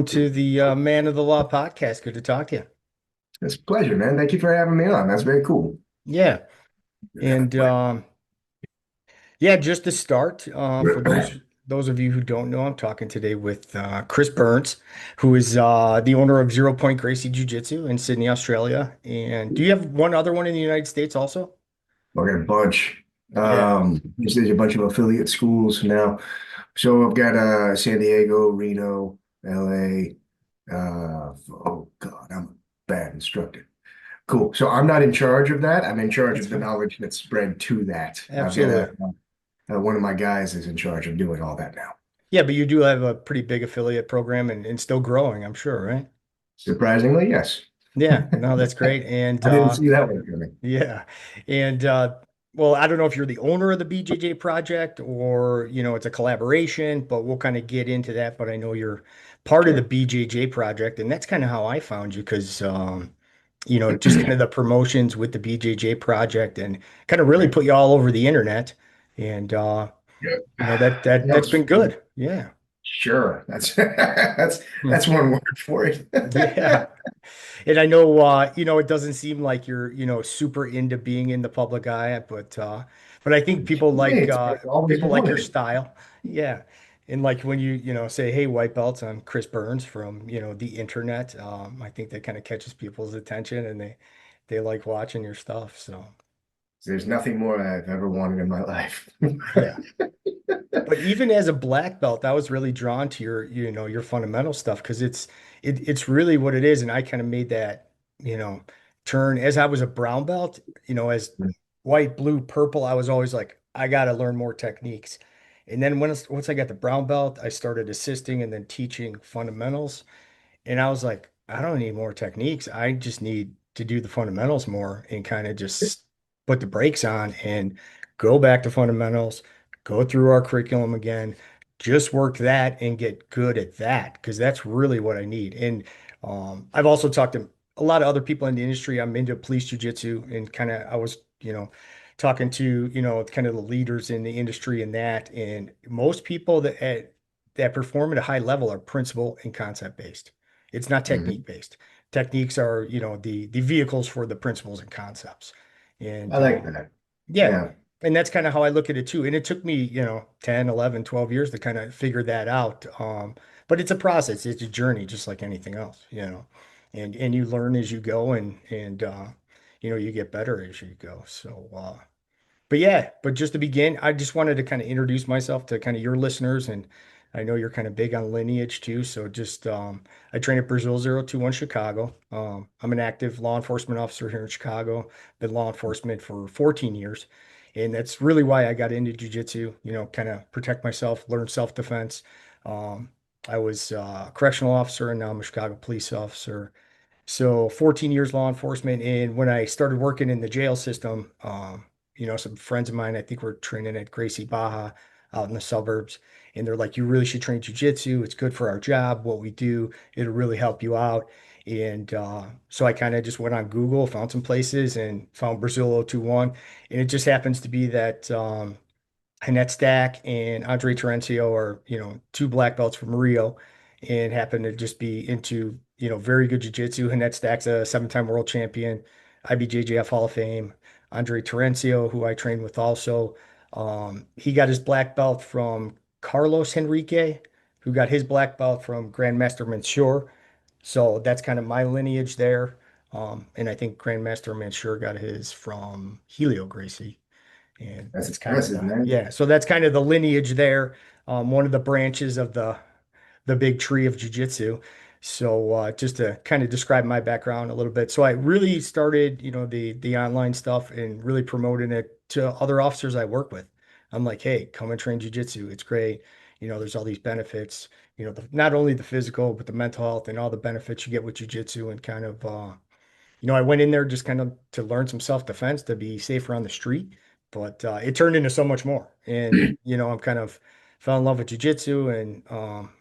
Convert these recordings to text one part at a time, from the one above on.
To the Man of the Law podcast. Good to talk to you. It's a pleasure, man. Thank you for having me on. That's very cool. Yeah. And yeah, just to start, for those of you who don't know, I'm talking today with Chris Burns, who is the owner of Zero Point Gracie Jiu-Jitsu in Sydney, Australia. And do you have one other one in the United States also? I got a bunch. Yeah. There's a bunch of affiliate schools now. So I've got San Diego, Reno, LA. Oh God, I'm a bad instructor. Cool. So I'm not in charge of that. I'm in charge That's of the fine. knowledge that's spread to that. I've got Absolutely. one of my guys is in charge of doing all that now. Yeah, but you do have a pretty big affiliate program and still growing, I'm sure, right? Surprisingly, yes. Yeah, no, that's great. And I didn't see that one coming. yeah. And well, I don't know if you're the owner of the BJJ project or, it's a collaboration, but we'll kind of get into that. But I know you're part of the Sure. BJJ project, and that's kind of how I found you because just kind of the promotions with the BJJ project and kind of really Right. put you all over the internet. And Yeah. that's been good. Yeah. Sure. That's Hmm. that's one word for it. Yeah. And I know, it doesn't seem like you're, super into being in the public eye, but I think It's what I always people like your wanted. style. Yeah. And like when you say, hey, white belts, I'm Chris Burns from, the internet. I think that kind of catches people's attention and they like watching your stuff. So There's nothing more I've ever wanted in my life. yeah. But even as a black belt, I was really drawn to your fundamental stuff because it's really what it is. And I kind of made that, you know, turn as I was a brown belt, as white, blue, purple, I was always like, I got to learn more techniques. And then once I got the brown belt, I started assisting and then teaching fundamentals. And I was like, I don't need more techniques. I just need to do the fundamentals more and kind of just put the brakes on and go back to fundamentals, go through our curriculum again, just work that and get good at that because that's really what I need. And I've also talked to a lot of other people in the industry. I'm into police jujitsu and kind of I was, talking to, kind of the leaders in the industry and that. And most people that perform at a high level are principle and concept based. It's not Mhm. technique based. Techniques are, the vehicles for the principles and concepts. I And like that. yeah, Yeah. and that's kind of how I look at it too. And it took me, 10, 11, 12 years to kind of figure that out. But it's a process, it's a journey, just like anything else, and you learn as you go and you get better as you go. So but yeah, but just to begin, I just wanted to kind of introduce myself to kind of your listeners, and I know you're kind of big on lineage too. So just I train at Brazil 021 Chicago. I'm an active law enforcement officer here in Chicago. Been law enforcement for 14 years, and that's really why I got into jiu-jitsu. Kind of protect myself, learn self-defense. Um, I was a correctional officer, and now I'm a Chicago police officer. So 14 years law enforcement. And when I started working in the jail system, some friends of mine, I think were training at Gracie Baja out in the suburbs. And they're like, you really should train jujitsu. It's good for our job, what we do. It'll really help you out. And so I kind of just went on Google, found some places and found Brazil 021. And it just happens to be that Annette Stack and Andre Terencio are, two black belts from Rio and happen to just be into, very good jiu-jitsu. Annette Stack's a seven-time world champion, IBJJF Hall of Fame. Andre Terencio, who I trained with also, he got his black belt from Carlos Henrique, who got his black belt from Grandmaster Mansour. So that's kind of my lineage there. And I think Grandmaster Mansour got his from Helio Gracie. And That's that's kind of impressive, the, man. yeah, so that's kind of the lineage there. One of the branches of the big tree of jujitsu. So just to kind of describe my background a little bit. So I really started, the online stuff and really promoting it to other officers I work with. I'm like, hey, come and train jujitsu. It's great. There's all these benefits, not only the physical, but the mental health and all the benefits you get with jujitsu and kind of I went in there just kind of to learn some self-defense to be safer on the street, but it turned into so much more. And I'm kind of fell in love with jujitsu, and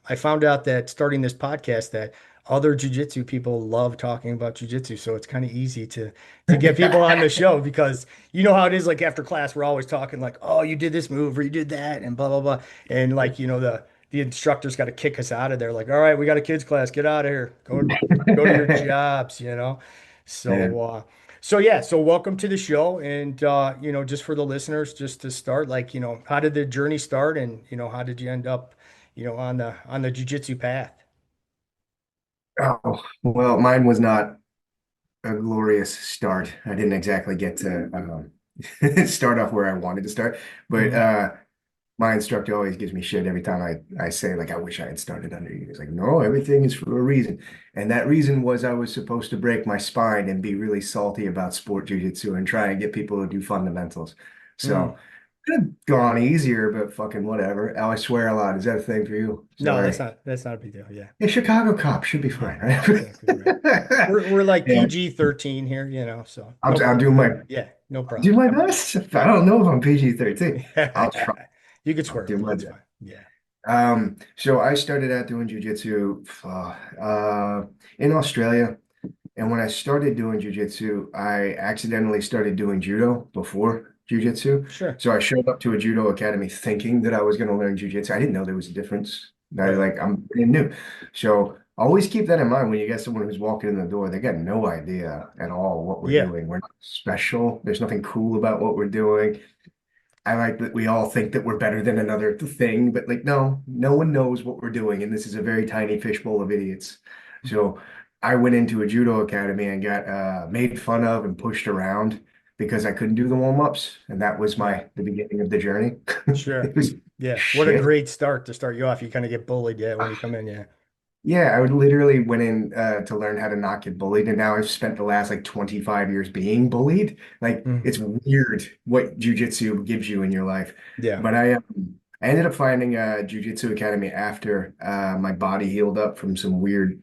I found out that starting this podcast that other jujitsu people love talking about jujitsu, so it's kind of easy to get people on the show because you know how it is. Like after class, we're always talking like, "Oh, you did this move or you did that," and blah blah blah, and like the the instructor's got to kick us out of there. Like, all right, we got a kids class. Get out of here. Go to your jobs, you know? So, Man, so yeah, so welcome to the show. And, just for the listeners, just to start, like, how did the journey start and, how did you end up, on the jujitsu path? oh, well, mine was not a glorious start. I didn't exactly get to start off where I wanted to start, but Mhm. my instructor always gives me shit every time I say like I wish I had started under you. He's like, no, everything is for a reason. And that reason was I was supposed to break my spine and be really salty about sport jujitsu and try and get people to do fundamentals. Mm. So could have gone easier, but fucking whatever. Oh, I swear a lot. Is that a thing for you? No, Sorry. that's not a big deal. Yeah. Yeah, Chicago cop should be Yeah. fine, right? Exactly right. We're like Yeah, PG-13 here, so no I'll problem. do Yeah, no do problem. my best. I don't know if I'm PG-13. I'll try. You could I'll swear a do little, my it's best. fine. Yeah. So I started out doing jujitsu in Australia, and when I started doing jujitsu, I accidentally started doing judo before jujitsu. Sure. So I showed up to a judo academy thinking that I was going to learn jujitsu. I didn't know there was a difference. Right. I'm brand new, so always keep that in mind when you get someone who's walking in the door. They got no idea at all what we're Yeah. doing. We're not special. There's nothing cool about what we're doing. I like that we all think that we're better than another thing, but like, no, no one knows what we're doing. And this is a very tiny fishbowl of idiots. So I went into a judo academy and got made fun of and pushed around because I couldn't do the warm-ups. And that was Yeah. the beginning of the journey. Sure. It was Yeah. What a shit. great start to start you off. You kind of get bullied, yeah, when you come in, yeah. Yeah, I would literally went in to learn how to not get bullied, and now I've spent the last like 25 years being bullied. Like Mm. it's weird what jujitsu gives you in your life. Yeah. But I ended up finding a jujitsu academy after my body healed up from some weird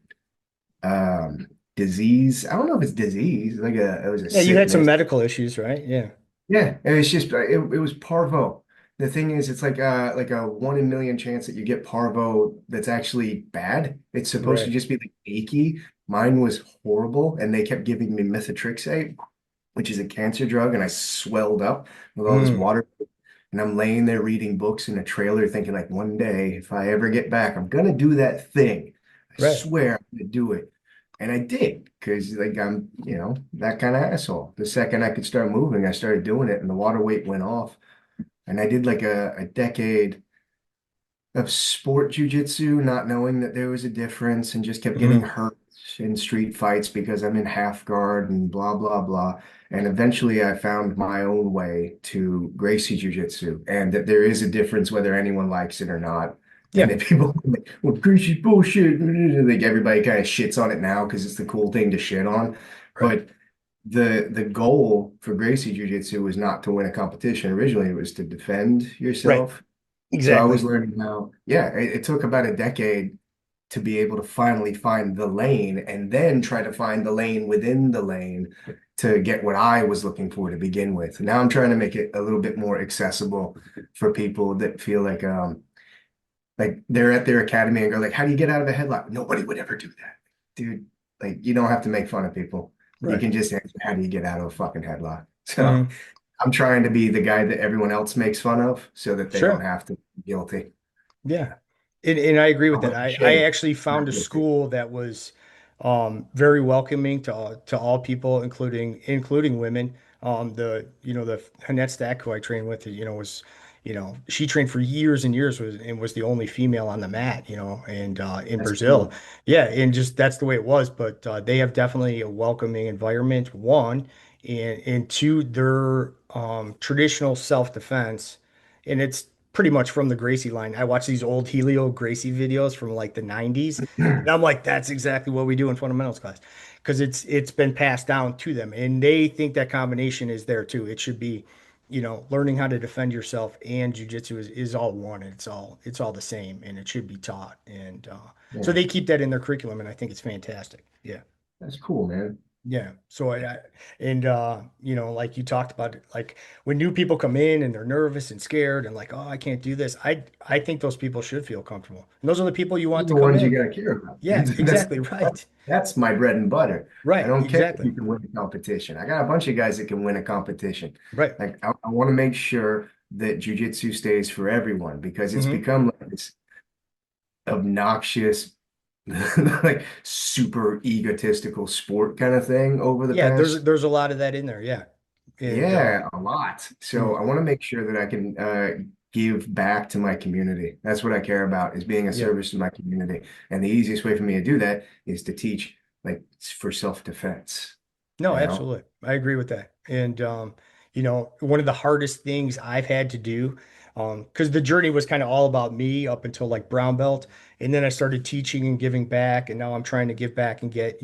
disease. I don't know if it's disease, like it was a Yeah, you had some sickness. medical issues, right? Yeah. Yeah, it was just it was parvo. The thing is, it's like a 1 in a million chance that you get parvo that's actually bad. It's supposed to Right. just be like achy. Mine was horrible, and they kept giving me methotrexate, which is a cancer drug, and I swelled up with all this Mm. water. And I'm laying there reading books in a trailer, thinking like one day, if I ever get back, I'm gonna do that thing. I Right. swear I'm gonna do it. And I did, because like I'm, that kind of asshole. The second I could start moving, I started doing it, and the water weight went off. And I did like a decade of sport jujitsu, not knowing that there was a difference, and just kept getting Mhm. hurt in street fights because I'm in half guard and blah blah blah. And eventually I found my own way to Gracie Jiu-Jitsu, and that there is a difference whether anyone likes it or not. And Yeah. that people are like, well, Gracie's bullshit. Like everybody kind of shits on it now because it's the cool thing to shit on. Right. But the goal for Gracie Jiu-Jitsu was not to win a competition. Originally, it was to defend Right. yourself. So I was Exactly. learning how, yeah, it took about a decade to be able to finally find the lane and then try to find the lane within the lane to get what I was looking for to begin with. Now I'm trying to make it a little bit more accessible for people that feel like they're at their academy and go like, how do you get out of a headlock? Nobody would ever do that. Dude, like you don't have to make fun of people. You Right. can just answer, how do you get out of a fucking headlock? So Mhm. I'm trying to be the guy that everyone else makes fun of so that they don't Sure. have to be guilty. Yeah. And I agree with I'm that. like, I shame, actually found not a guilty. school that was very welcoming to all people, including women. The Annette Stack who I trained with, was, she trained for years and years was the only female on the mat, and in That's Brazil. cool. Yeah, and just that's the way it was. But they have definitely a welcoming environment, one, and two, their traditional self-defense, and it's pretty much from the Gracie line. I watch these old Helio Gracie videos from like the 90s, and I'm like, that's exactly what we do in fundamentals class because it's been passed down to them, and they think that combination is there too. It should be, learning how to defend yourself and jujitsu is all one. It's all the same, and it should be taught. And so Yeah, they keep that in their curriculum, and I think it's fantastic. Yeah. that's cool, man. Yeah. So and like you talked about it, like when new people come in and they're nervous and scared and like, oh, I can't do this. I think those people should feel comfortable. And those are the people you Those want are to the come ones you in. gotta care about. Yeah, That's exactly right. that's my bread and butter. I Right, don't care if exactly. you can win a competition. I got a bunch of guys that can win a competition. Right. Like I want to make sure that jujitsu stays for everyone because it's Hmm. become like this. obnoxious, like super egotistical sport kind of thing over the Yeah, past. there's a lot of that in there. Yeah. And Yeah, a lot. So mm, I want to make sure that I can give back to my community. That's what I care about is being a yeah. service to my community. And the easiest way for me to do that is to teach like for self-defense, No, you know? absolutely. I agree with that. And one of the hardest things I've had to do, because the journey was kind of all about me up until like brown belt, and then I started teaching and giving back, and now I'm trying to give back and get,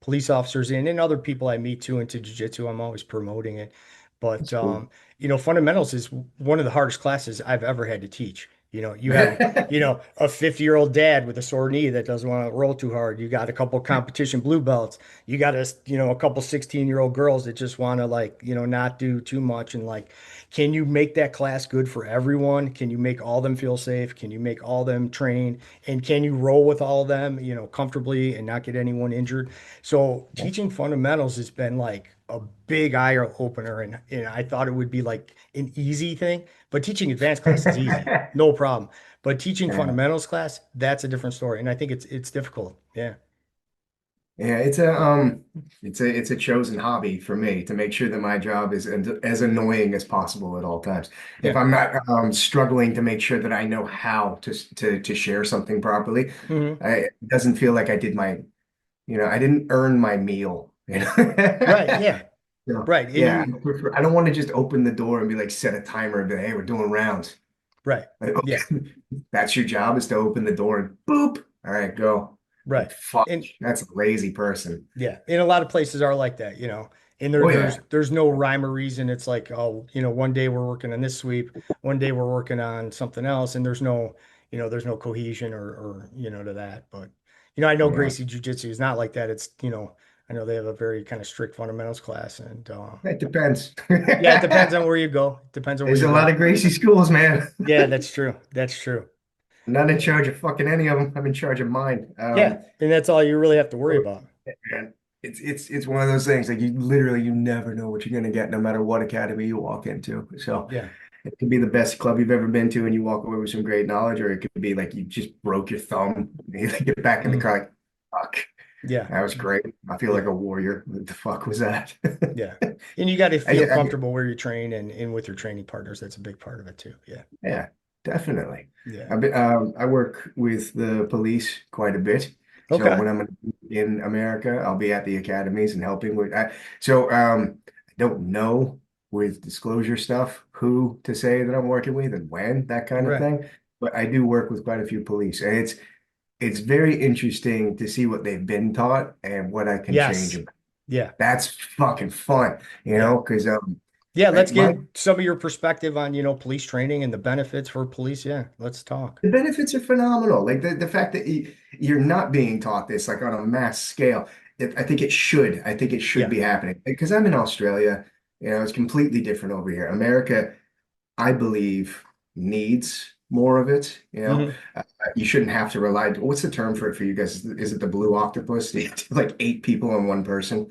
police officers in and other people I meet too into jiu-jitsu. I'm always promoting it. But That's cool. fundamentals is one of the hardest classes I've ever had to teach. You have a 50-year-old dad with a sore knee that doesn't want to roll too hard. You got a couple competition blue belts. You got a couple 16-year-old girls that just want to like, not do too much. And like, can you make that class good for everyone? Can you make all them feel safe? Can you make all them train? And can you roll with all of them, comfortably and not get anyone injured? So teaching fundamentals has been like a big eye opener. And I thought it would be like an easy thing, but teaching advanced class is easy, no problem. But teaching Yeah. fundamentals class, that's a different story. And I think it's difficult. Yeah. Yeah, it's a chosen hobby for me to make sure that my job is as annoying as possible at all times. If Yeah. I'm not struggling to make sure that I know how to share something properly, Hmm. it doesn't feel like I did my, I didn't earn my meal, you Right. know? Yeah. So, Right. And yeah, you, I don't want to just open the door and be like set a timer and be like, hey, we're doing rounds. right. Like, Yeah. okay, that's your job is to open the door and boop. All right, go. Right. Like, fuck, And that's a lazy person. yeah, and a lot of places are like that, and Oh there's yeah. there's no rhyme or reason. It's like, oh, one day we're working on this sweep, one day we're working on something else, and there's no cohesion or to that. But I know Yeah. Gracie Jiu-Jitsu is not like that. It's I know they have a very kind of strict fundamentals class, and It depends. yeah, it depends on where you go. Depends on where There's you a lot go. of Gracie schools, man. Yeah, that's true. That's true. I'm not in charge of fucking any of them. I'm in charge of mine. Yeah, and that's all you really have to worry about. And it's one of those things like you never know what you're gonna get no matter what academy you walk into. So Yeah. it could be the best club you've ever been to and you walk away with some great knowledge, or it could be like you just broke your thumb and you get back in the Mm. car like, fuck, Yeah. that was great. I feel like Yeah. a warrior. What the fuck was that? Yeah. And you got to I, feel I, comfortable where you train and with your training partners. That's a big part of it too. Yeah. yeah, definitely. Yeah. I work with the police quite a bit. So Okay. when I'm in America, I'll be at the academies and helping with. I don't know with disclosure stuff who to say that I'm working with and when, that kind of Right. thing. But I do work with quite a few police, and it's very interesting to see what they've been taught and what I can change. Yes. Yeah. That's fucking fun, Yeah. because Yeah. Let's like my get some of your perspective on, police training and the benefits for police. Yeah. Let's talk. the benefits are phenomenal. Like the fact that you're not being taught this like on a mass scale. I think it should. I think it should Yeah. be happening because I'm in Australia. It's completely different over here. America, I believe, needs more of it. Hmm. You shouldn't have to rely. What's the term for it for you guys? Is it the blue octopus? You have to have, like 8 people on one person.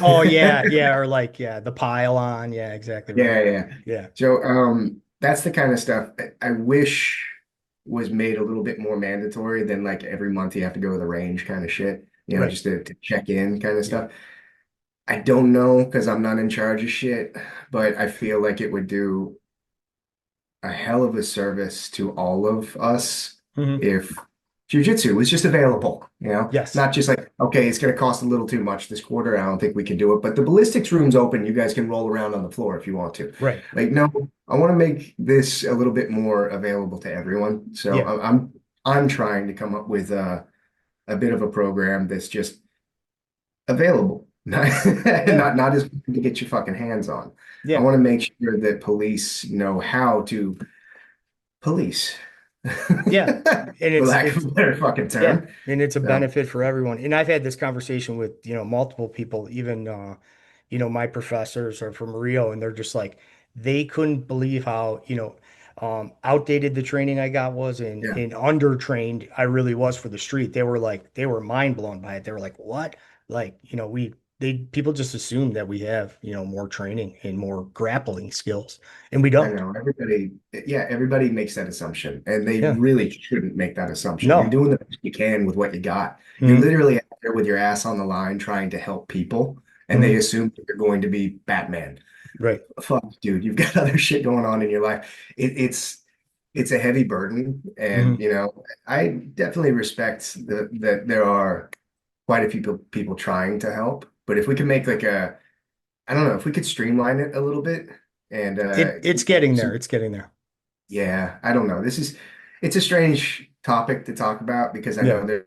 Oh, yeah. Yeah. Or like, yeah, the pile on. Yeah. Exactly right. Yeah, yeah. Yeah. So that's the kind of stuff I wish was made a little bit more mandatory than like every month you have to go to the range kind of shit, Right. just to check in kind of Yeah. stuff. I don't know because I'm not in charge of shit, but I feel like it would do a hell of a service to all of us Hmm. if jujitsu was just available, Yes. not just like, okay, it's going to cost a little too much this quarter. I don't think we can do it, but the ballistics room's open. You guys can roll around on the floor if you want to. Right. Like, no, I want to make this a little bit more available to everyone. So Yeah. I'm trying to come up with a bit of a program that's just available. Not, Yeah. not as to get your fucking hands on. I Yeah. want to make sure that police know how to police, Yeah. And for it's, lack of it's, a better fucking Yeah, term. and it's a So, benefit for everyone. And I've had this conversation with, multiple people, even my professors are from Rio, and they're just like they couldn't believe how, outdated the training I got was yeah, and undertrained I really was for the street. They were mind blown by it. They were like, "What?" Like, we people just assume that we have, more training and more grappling skills, and we I don't. know everybody, yeah, everybody makes that assumption, and they Yeah. really shouldn't make that assumption. You're No. doing the best you can with what you got. You're Hmm. literally out there with your ass on the line trying to help people, and they Hmm. assume that you're going to be Batman. Right. Fuck, dude, you've got other shit going on in your life. It's a heavy burden, and Hmm. you know, I definitely respect that there are quite a few people trying to help. But if we can make like I don't know, if we could streamline it a little bit and It's getting there. It's getting there. yeah, I don't know. It's a strange topic to talk about because I Yeah. know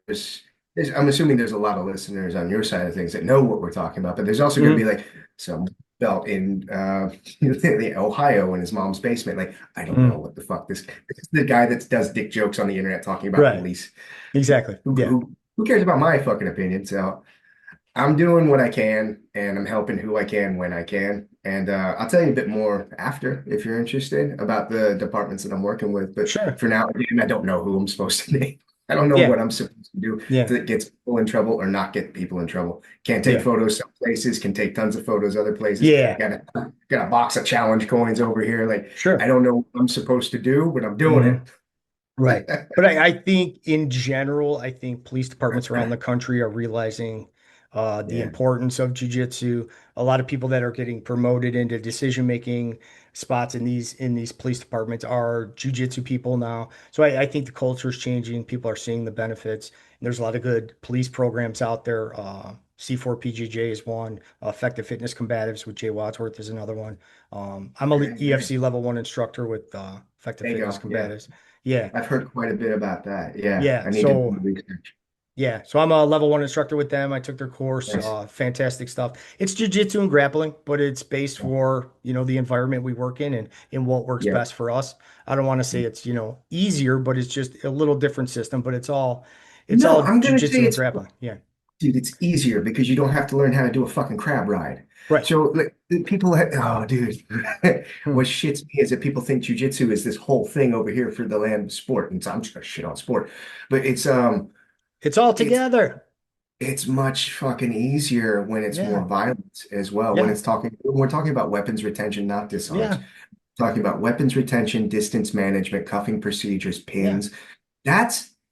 I'm assuming there's a lot of listeners on your side of things that know what we're talking about, but there's also going to Hmm. be like some belt in Ohio in his mom's basement. Like, I don't know Hmm. what the fuck this is the guy that does dick jokes on the internet talking about Right. police. Exactly. Who, Yeah. who, who cares about my fucking opinion? So I'm doing what I can and I'm helping who I can when I can. And I'll tell you a bit more after if you're interested about the departments that I'm working with. But Sure. for now, again, I don't know who I'm supposed to name. I don't know Yeah. what I'm supposed to do Yeah. that gets people in trouble or not get people in trouble. Can't take Yeah. photos some places, can take tons of photos other places. Yeah. Got a box of challenge coins over here. Like I Sure. don't know what I'm supposed to do, but I'm doing Hmm. it. Right. But I think in general, I think police departments around the country are realizing the Yeah. importance of jujitsu. A lot of people that are getting promoted into decision-making spots in these police departments are jujitsu people now. So I think the culture is changing. People are seeing the benefits. And there's a lot of good police programs out there. C4 PJJ is one. Effective Fitness Combatives with Jay Wadsworth is another one. I'm a Okay, EFC nice. level one instructor with Effective There you Fitness go. Yeah. Combatives. Yeah. I've heard quite a bit about that. Yeah. Yeah, I need to do so the research. I'm a level one instructor with them. I took their course. Nice. Fantastic stuff. It's jujitsu and grappling, but it's based for, the environment we work in and what works Yeah. best for us. I don't want to say it's, easier, but it's just a little different system, but it's No, all I'm gonna say jujitsu and it's grappling. Yeah. dude, it's easier because you don't have to learn how to do a fucking crab ride. Right. So like the people oh dude. Hmm. What shits me is that people think jujitsu is this whole thing over here for the land of sport. And so I'm just gonna shit on sport. But It's all it's together. it's much fucking easier when it's more Yeah. violent as well. Yeah. When we're talking about weapons retention, not disarms. Yeah. Talking about weapons retention, distance management, cuffing procedures, Yeah. pins.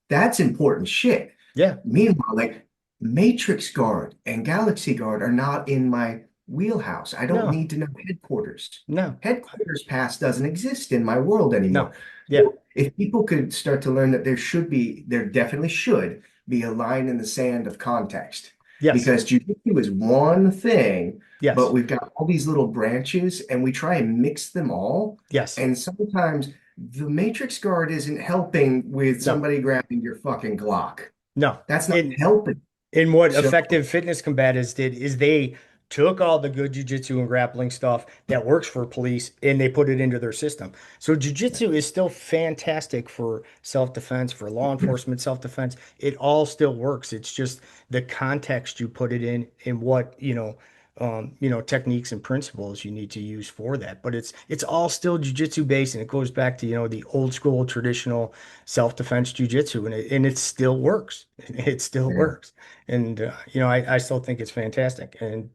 That's important shit. Yeah. Meanwhile, like Matrix Guard and Galaxy Guard are not in my wheelhouse. I don't No. need to know headquarters. No. Headquarters pass doesn't exist in my world No. anymore. Yeah. So if people could start to learn that there definitely should be a line in the sand of context. Yes. Because jiu-jitsu is one thing, but Yes. we've got all these little branches and we try and mix them all. Yes. And sometimes the Matrix Guard isn't helping with No. somebody grabbing your fucking Glock. No. That's not And helping. And what So effective fitness combatives did is they took all the good jujitsu and grappling stuff that works for police and they put it into their system. So jujitsu is still fantastic for self-defense, for law enforcement self-defense. It all still works. It's just the context you put it in and what, techniques and principles you need to use for that. But it's all still jujitsu based and it goes back to, the old school traditional self-defense jujitsu and it still works. It still yeah, works. And I still think it's fantastic. And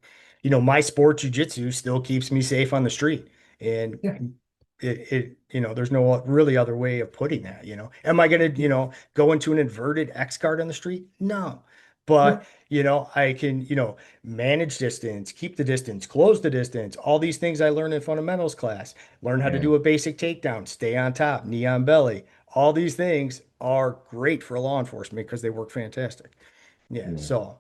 my sport jujitsu still keeps me safe on the street. And yeah, there's no really other way of putting that. Am I gonna, go into an inverted X guard on the street? No. But no, I can, manage distance, keep the distance, close the distance, all these things I learned in fundamentals class, learn how to yeah, do a basic takedown, stay on top, knee on belly. All these things are great for law enforcement because they work fantastic. Yeah. yeah. So,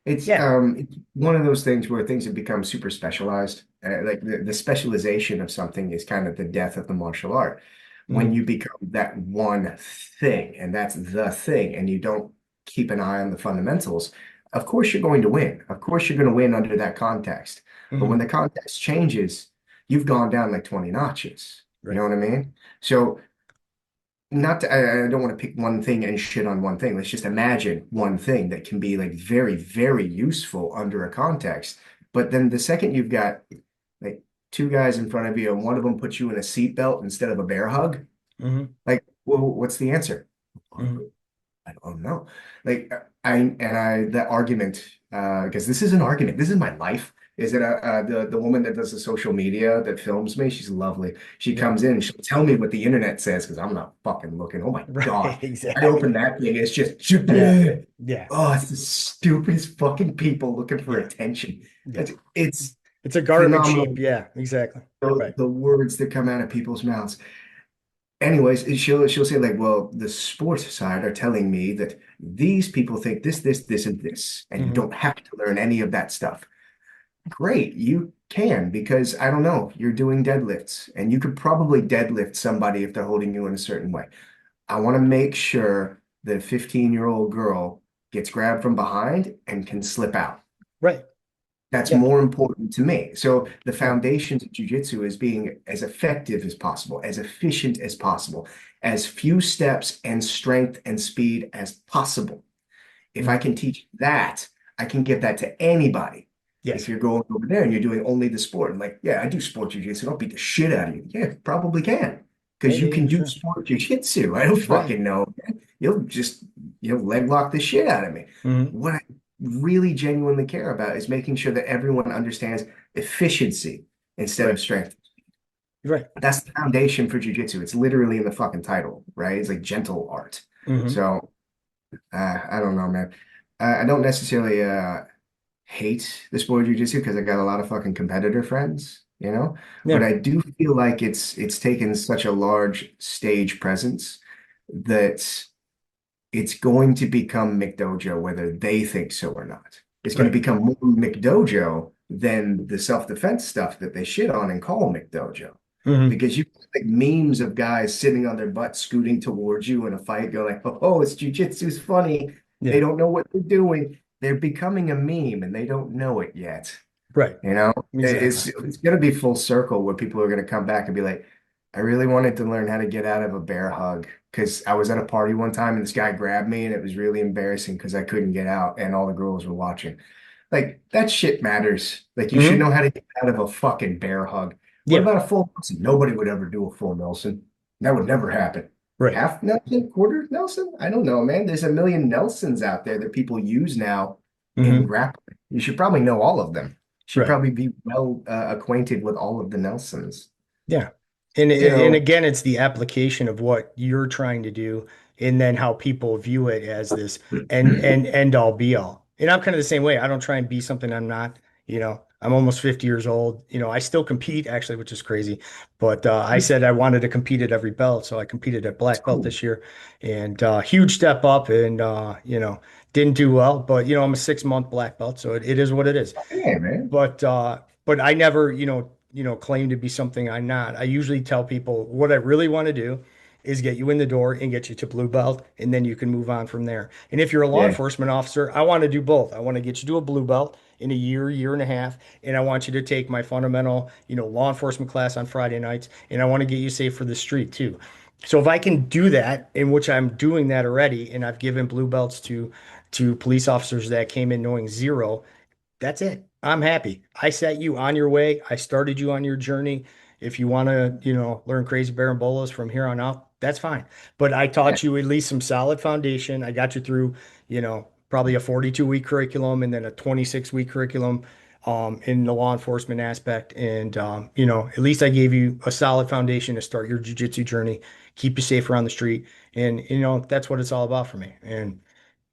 yeah. It's one of those things where things have become super specialized. Like the specialization of something is kind of the death of the martial art. When Mhm. you become that one thing, and that's the thing, and you don't keep an eye on the fundamentals, of course you're going to win. Of course you're going to win under that context. But when Mhm. the context changes, you've gone down like 20 notches. You know Right. what I mean? So not to, I don't want to pick one thing and shit on one thing. Let's just imagine one thing that can be like very, very useful under a context. But then the second you've got like two guys in front of you and one of them puts you in a seatbelt instead of a bear hug, Mhm. like, well, what's the answer? Mhm. I don't know. Like I that argument because this is an argument. This is my life. Is that the woman that does the social media that films me? She's lovely. She Yeah. comes in, she'll tell me what the internet says because I'm not fucking looking. Oh my God. Right. I open Exactly. that thing, it's just Yeah. Yeah. oh, it's the stupidest fucking people looking for Yeah. attention. Yeah. It's It's a garbage heap. phenomenal Yeah. Exactly. Right. the words that come out of people's mouths. Anyways, she'll say like, well, the sports side are telling me that these people think this, and this, and you Hmm. don't have to learn any of that stuff. Great, you can because I don't know, you're doing deadlifts and you could probably deadlift somebody if they're holding you in a certain way. I want to make sure the 15-year-old girl gets grabbed from behind and can slip out. Right. That's Yeah. more important to me. So the Right. foundations of jujitsu is being as effective as possible, as efficient as possible, as few steps and strength and speed as possible. If I Hmm. can teach that, I can give that to anybody. If Yes. you're going over there and you're doing only the sport, and like, yeah, I do sport jujitsu, I'll beat the shit out of you. Yeah, probably can. Yeah. Because you Yeah. can Yeah. do Sure. sport jujitsu. I don't Right. fucking know. You'll just, leg lock the shit out of me. Hmm. What I really genuinely care about is making sure that everyone understands efficiency instead Right. of strength. Right. That's the foundation for jujitsu. It's literally in the fucking title, right? It's like gentle art. Hmm. So I don't know, man. I don't necessarily hate the sport of jujitsu because I got a lot of fucking competitor friends, but Yeah. I do feel like it's taken such a large stage presence that it's going to become McDojo whether they think so or not. It's going to Right. become more McDojo than the self-defense stuff that they shit on and call McDojo. Hmm. Because you like memes of guys sitting on their butt scooting towards you in a fight, going like, "Oh, it's jujitsu's funny." They Yeah. don't know what they're doing. They're becoming a meme and they don't know it yet. Right. You know, Exactly. it's going to be full circle where people are going to come back and be like, I really wanted to learn how to get out of a bear hug because I was at a party one time and this guy grabbed me and it was really embarrassing because I couldn't get out and all the girls were watching. Like that shit matters. Like you should Hmm. know how to get out of a fucking bear hug. What Yeah. about a full Nelson? Nobody would ever do a full Nelson. That would never happen. Right. Half Nelson, quarter Nelson? I don't know, man. There's a million Nelsons out there that people use now in Hmm. grappling. You should probably know all of them. Should Right. probably be well acquainted with all of the Nelsons. Yeah. And So, again, it's the application of what you're trying to do and then how people view it as this end all be all. And I'm kind of the same way. I don't try and be something I'm not, you know. I'm almost 50 years old. I still compete actually, which is crazy. But I said I wanted to compete at every belt, so I competed at it's black belt cool. this year and huge step up and didn't do well, but I'm a 6 month black belt, so it is what it is. Hey, man. But I never, claim to be something I'm not. I usually tell people what I really want to do is get you in the door and get you to blue belt, and then you can move on from there. And if you're a law Yeah. enforcement officer, I want to do both. I want to get you to a blue belt in a year and a half, and I want you to take my fundamental, law enforcement class on Friday nights, and I want to get you safe for the street too. So if I can do that, in which I'm doing that already, and I've given blue belts to police officers that came in knowing zero, that's it. I'm happy. I set you on your way. I started you on your journey. If you want to, learn crazy Berimbolas from here on out, that's fine. But I Yeah. taught you at least some solid foundation. I got you through, probably a 42-week curriculum and then a 26-week curriculum in the law enforcement aspect. And, at least I gave you a solid foundation to start your jujitsu journey, keep you safe around the street. And, that's what it's all about for me. And,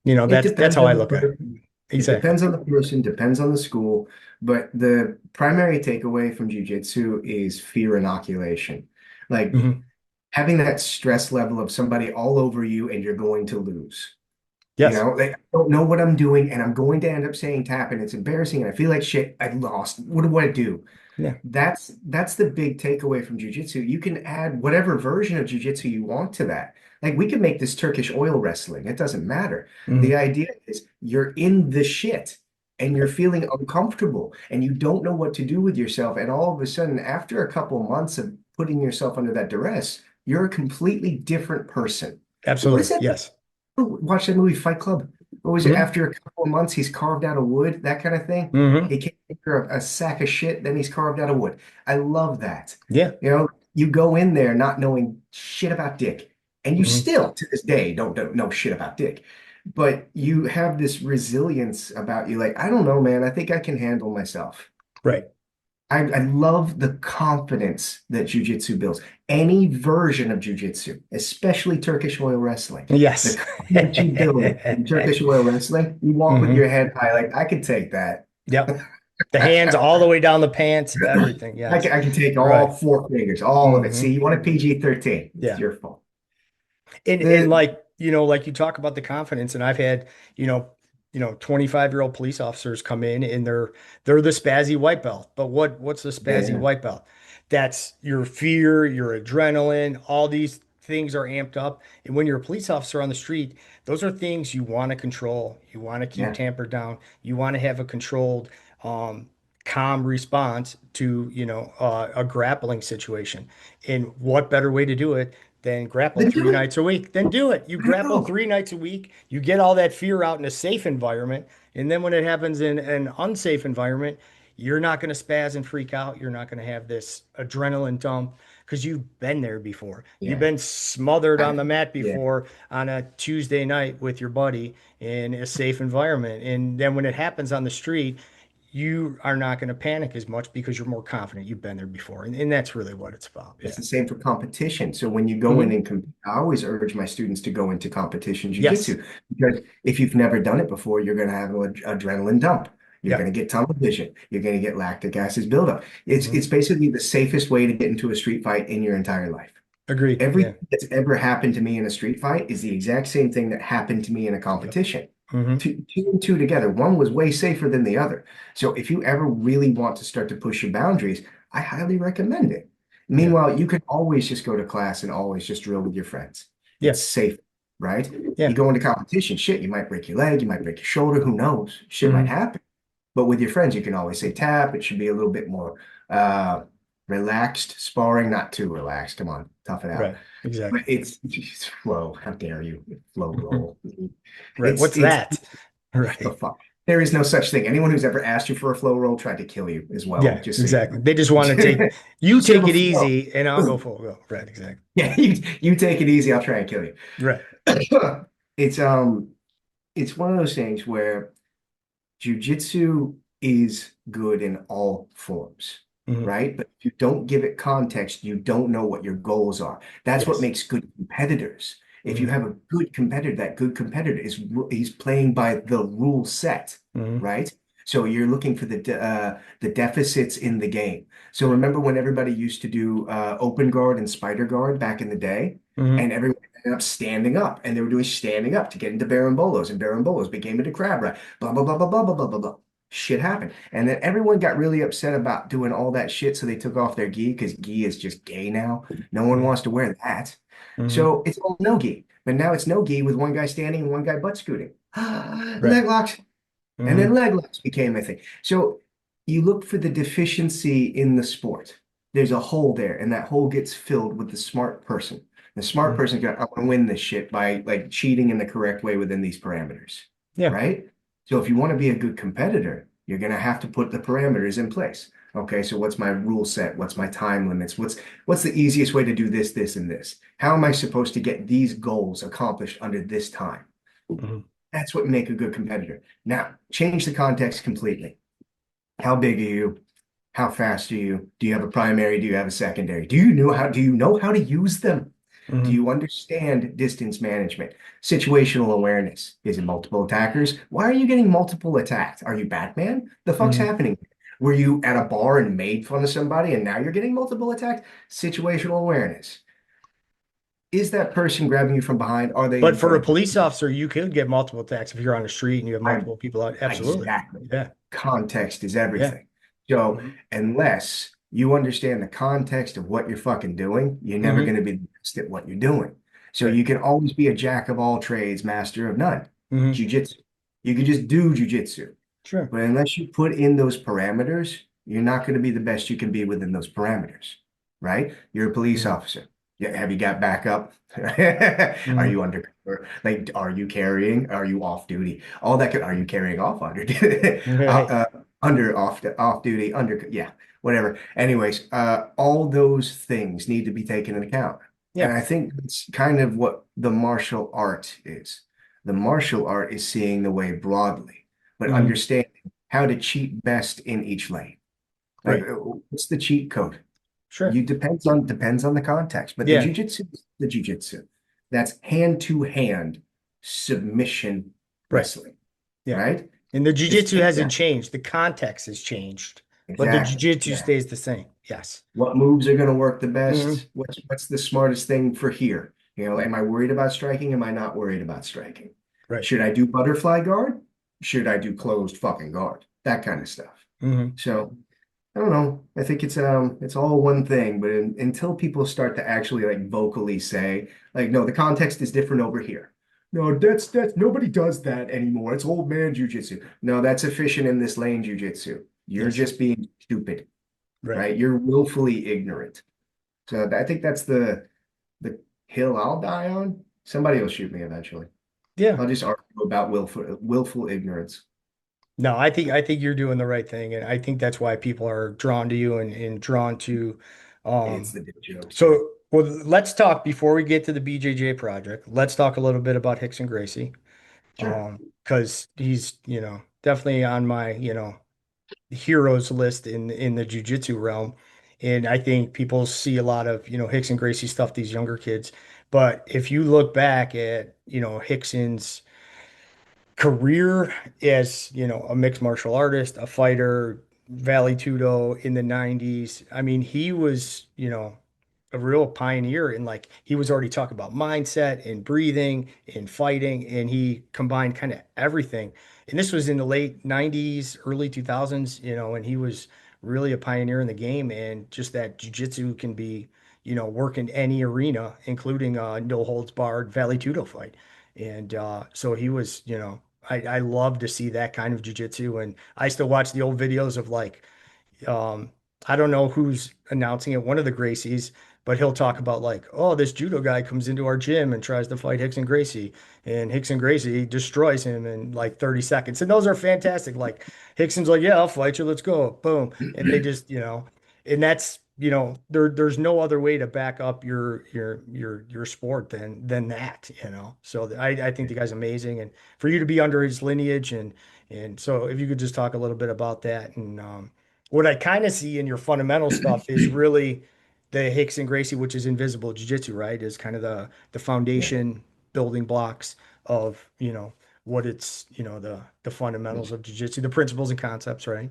It that's depends how I on the look at it. person. It Exactly. depends on the person, depends on the school. But the primary takeaway from jujitsu is fear inoculation. Like Hmm. having that stress level of somebody all over you and you're going to lose. Yes. Like I don't know what I'm doing and I'm going to end up saying tap and it's embarrassing and I feel like shit, I lost. What do I do? Yeah. That's the big takeaway from jujitsu. You can add whatever version of jujitsu you want to that. Like we can make this Turkish oil wrestling. It doesn't matter. The Hmm. idea is you're in the shit and you're feeling uncomfortable and you don't know what to do with yourself. And all of a sudden, after a couple months of putting yourself under that duress, you're a completely different person. What is Absolutely. that? Yes. Watch that movie Fight Club. What was it? Hmm. After a couple of months, he's carved out of wood, that kind of thing. Hmm. He came here a sack of shit, then he's carved out of wood. I love that. Yeah. You go in there not knowing shit about dick, and you Hmm. still to this day don't know shit about dick. but you have this resilience about you. Like, I don't know, man. I think I can handle myself. Right. I love the confidence that jujitsu builds. Any version of jujitsu, especially Turkish oil wrestling, the Yes. confidence you build in Turkish oil wrestling, you walk with your Hmm. head high. Like, I could take that. Yep. The hands all the way down the pants, everything. Yes. I can take all Right. four fingers, all of it. Hmm. See, you want a PG-13. It's Yeah. your fault. And The like, like you talk about the confidence, and I've had, 25-year-old police officers come in and they're the spazzy white belt. But what's the spazzy yeah, white belt? That's your fear, your adrenaline, all these things are amped up. And when you're a police officer on the street, those are things you want to control. You want to keep yeah. tampered down. You want to have a controlled, um, calm response to, a grappling situation. And what better way to do it than grapple Then do three it. nights a week? Then do it. You I grapple know. 3 nights a week. You get all that fear out in a safe environment. And then when it happens in an unsafe environment, you're not going to spaz and freak out. You're not going to have this adrenaline dump because you've been there before. You've Yeah. been smothered I, on the mat yeah. before on a Tuesday night with your buddy in a safe environment. And then when it happens on the street, you are not going to panic as much because you're more confident. You've been there before. And that's really what it's about. It's Yeah. the same for competition. So when you go in Hmm. and compete, I always urge my students to go into competition Yes. jujitsu because if you've never done it before, you're going to have an adrenaline dump. You're going Yep. to get tunnel vision. You're going to get lactic acid buildup. It's Hmm. basically the safest way to get into a street fight in your entire life. Agreed. Yeah. Everything that's ever happened to me in a street fight is the exact same thing that happened to me in a Yep. competition. Hmm. Two and two together. One was way safer than the other. So if you ever really want to start to push your boundaries, I highly recommend it. Yeah. Meanwhile, you can always just go to class and always just drill with your friends. Yeah. It's safe, right? You Yeah. go into competition, shit, you might break your leg, you might break your shoulder, who knows? Shit might Hmm. happen. But with your friends, you can always say tap. It should be a little bit more relaxed sparring, not too relaxed. Come on, tough it out. Right. But Exactly. it's flow. How dare you? Flow Mhm. roll. Right. What's It's that? the Right. fuck. There is no such thing. Anyone who's ever asked you for a flow roll tried to kill you as well, Yeah, just so you exactly. They just want to know. you Just have take a it flow. easy and I'll go full go. Right. Exactly. Yeah, you take it easy, I'll try and kill you. Right. It's it's one of those things where jujitsu is good in all forms, Hmm. right? But if you don't give it context, you don't know what your goals are. That's what Yes. makes good competitors. If you Hmm. have a good competitor, that good competitor is he's playing by the rule set, Hmm. right? So you're looking for the deficits in the game. So remember when everybody used to do open guard and spider guard back in the day, Hmm. and everyone ended up standing up, and they were doing standing up to get into barimbolos, and barimbolos became into crab right? Blah blah blah blah blah blah blah blah blah. Shit happened, and then everyone got really upset about doing all that shit, so they took off their gi because gi is just gay now. No one Hmm. wants to wear that. Hmm. So it's all no gi. But now it's no gi with one guy standing and one guy butt scooting. Right. Leg locks. And then Hmm. leg locks became a thing. So you look for the deficiency in the sport. There's a hole there, and that hole gets filled with the smart person. The smart Hmm. person goes, I'm gonna win this shit by like cheating in the correct way within these parameters. Yeah. Right? So if you want to be a good competitor, you're gonna have to put the parameters in place. Okay, so what's my rule set? What's my time limits? What's the easiest way to do this, this, and this? How am I supposed to get these goals accomplished under this time? Hmm. That's what make a good competitor. Now, change the context completely. How big are you? How fast are you? Do you have a primary? Do you have a secondary? Do you know how to use them? Do Hmm. you understand distance management? Situational awareness. Is it multiple attackers? Why are you getting multiple attacked? Are you Batman? The fuck's Hmm. happening? Were you at a bar and made fun of somebody and now you're getting multiple attacked? Situational awareness. Is that person grabbing you from behind? Are they But in for front a of you? police officer, you could get multiple attacks if you're on the street and you have I'm multiple people out. Absolutely. Exactly. Yeah. Context is Yeah. everything. So Hmm. unless you understand the context of what you're fucking doing, you're never Hmm. going to be the best at what you're doing. So Right. you can always be a jack of all trades, master of none. Hmm. Jiu-jitsu. You can just do jiu-jitsu. Sure. But unless you put in those parameters, you're not going to be the best you can be within those parameters, right? You're a police Hmm. officer. Yeah, have you got backup? Are Hmm. you undercover? Like, are you carrying? Are you off duty? All that could, are you carrying off under duty? Right. Under off duty, under yeah, whatever. Anyways, all those things need to be taken into account. And Yeah. I think it's kind of what the martial art is. The martial art is seeing the way broadly, but Hmm. understanding how to cheat best in each lane. Like, Right. what's the cheat code? Sure. You depends on the context, but the Yeah. jujitsu is the jujitsu. That's hand to hand submission Right. wrestling, Yeah. right? And the Just jujitsu take hasn't that. changed. The context has changed, but the Exactly. jujitsu Yeah. stays the same. Yes. What moves are going to work the Hmm. best? What's the smartest thing for here? Am I worried about striking? Am I not worried about striking? Right. Should I do butterfly guard? Should I do closed fucking guard? That kind of stuff. Hmm. So I don't know. I think it's all one thing, but until people start to actually like vocally say, like, no, the context is different over here. No, that's nobody does that anymore. It's old man jujitsu. No, that's efficient in this lane jujitsu. You're Yes. just being stupid, Right. right? You're willfully ignorant. So I think that's the hill I'll die on. Somebody will shoot me eventually. Yeah. I'll just argue about willful ignorance. No, I think you're doing the right thing, and I think that's why people are drawn to you and drawn to. It's Um, the dojo. so, well, let's talk before we get to the BJJ project. Let's talk a little bit about Rickson Gracie, Sure. because he's definitely on my heroes list in the jujitsu realm, and I think people see a lot of Rickson Gracie stuff, these younger kids, but if you look back at Rickson's career as a mixed martial artist, a fighter, Valley Tudo in the 90s. I mean, he was a real pioneer, and like he was already talking about mindset and breathing and fighting, and he combined kind of everything. And this was in the late 90s, early 2000s, and he was really a pioneer in the game, and just that jiu-jitsu can be work in any arena, including no holds barred Valley Tudo fight. And so he was, I love to see that kind of jujitsu. And I still watch the old videos of like, um, I don't know who's announcing it, one of the Gracies, but he'll talk about like, oh, this judo guy comes into our gym and tries to fight Rickson Gracie, and Rickson Gracie destroys him in like 30 seconds. And those are fantastic. Like Rickson's like, yeah, I'll fight you. Let's go. Boom. And they just, and that's, there's no other way to back up your sport than that, So I think the guy's amazing, and for you to be under his lineage, and so if you could just talk a little bit about that. And what I kind of see in your fundamental stuff is really the Rickson Gracie, which is invisible jiu-jitsu, right? Is kind of the Yeah. foundation building blocks of, what it's, the fundamentals of jiu-jitsu, the principles and concepts, right?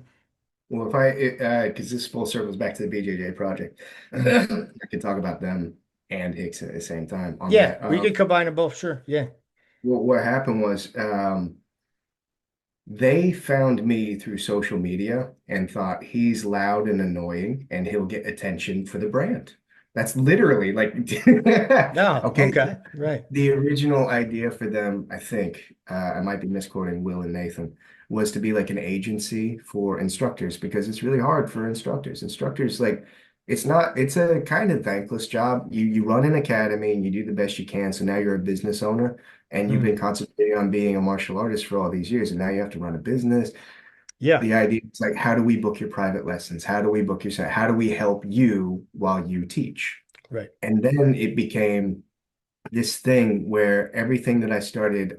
Well, because this full circles back to the BJJ project, Mhm. I can talk about them and Hicks at the same time on Yeah, that. we could combine them both. Sure. Yeah. What happened was they found me through social media and thought he's loud and annoying and he'll get attention for the brand. That's literally like, No. okay, Okay. Right. the original idea for them, I think, I might be misquoting Will and Nathan, was to be like an agency for instructors because it's really hard for instructors. Instructors, like, it's a kind of thankless job. You run an academy and you do the best you can. So now you're a business owner and you've Mhm. been concentrating on being a martial artist for all these years, and now you have to run a business. Yeah. The idea is like, how do we book your private lessons? How do we book your, how do we help you while you teach? Right. And then it became this thing where everything that I started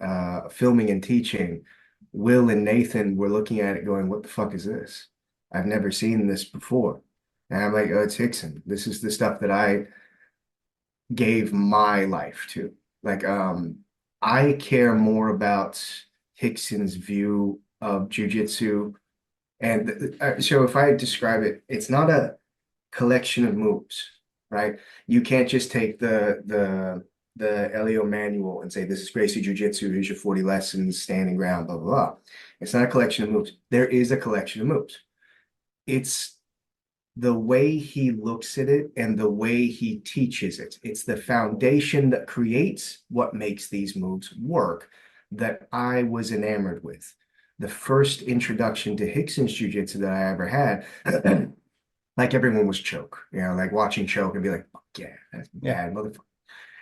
filming and teaching, Will and Nathan were looking at it going, what the fuck is this? I've never seen this before. And I'm like, oh, it's Rickson. This is the stuff that I gave my life to. Like, I care more about Rickson's view of jujitsu. And so if I describe it, it's not a collection of moves, right? You can't just take the Elio manual and say, this is Gracie Jiu-Jitsu, here's your 40 lessons, standing ground, blah, blah, blah. It's not a collection of moves. There is a collection of moves. It's the way he looks at it and the way he teaches it. It's the foundation that creates what makes these moves work that I was enamored with. The first introduction to Rickson's Jiu-Jitsu that I ever had, like everyone was choke, like watching choke and be like, fuck yeah, that's Yeah. bad, motherfucker.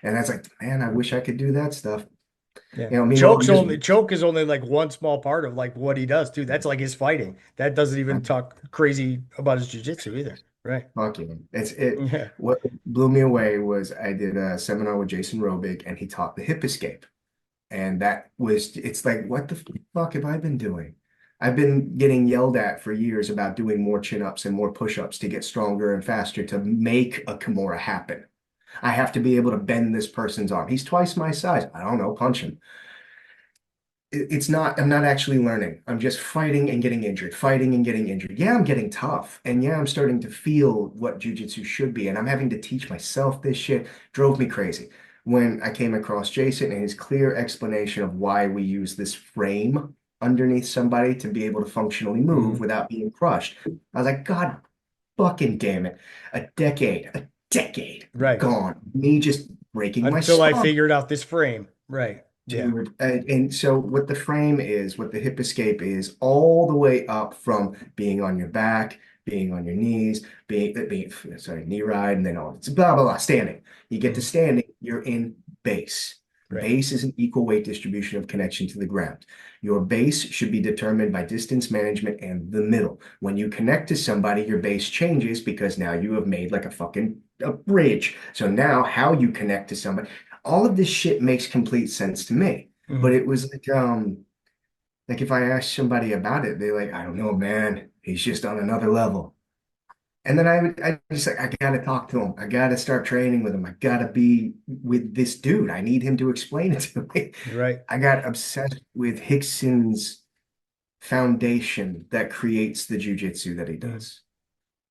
And that's like, man, I wish I could do that stuff. Yeah. Meanwhile, I'm just Choke is only like one small part of like what he does too. That's like his fighting. That doesn't even talk crazy about his jujitsu either. Right. fucking it's it. Yeah. What blew me away was I did a seminar with Jason Robig and he taught the hip escape. And it's like, what the fuck have I been doing? I've been getting yelled at for years about doing more chin-ups and more push-ups to get stronger and faster to make a Kimura happen. I have to be able to bend this person's arm. He's twice my size. I don't know, punch him. It's not, I'm not actually learning. I'm just fighting and getting injured, fighting and getting injured. Yeah, I'm getting tough. And yeah, I'm starting to feel what jujitsu should be. And I'm having to teach myself this shit. Drove me crazy when I came across Jason and his clear explanation of why we use this frame underneath somebody to be able to functionally move Mhm. without being crushed. I was like, God fucking damn it. A decade Right. gone. Me just breaking my Until I spine. figured out this frame. Right. Yeah. Dude, and so what the frame is, what the hip escape is, all the way up from being on your back, being on your knees, sorry, knee ride, and then all it's blah blah blah, standing. You get to Mhm. standing, you're in base. Right. Base is an equal weight distribution of connection to the ground. Your base should be determined by distance management and the middle. When you connect to somebody, your base changes because now you have made like a bridge. So now how you connect to somebody, all of this shit makes complete sense to me. But Mhm. it was like if I asked somebody about it, they're like, I don't know, man. He's just on another level. And then I just like, I gotta talk to him. I gotta start training with him. I gotta be with this dude. I need him to explain it to me. Right. I got obsessed with Hickson's foundation that creates the jujitsu that he Mhm. does.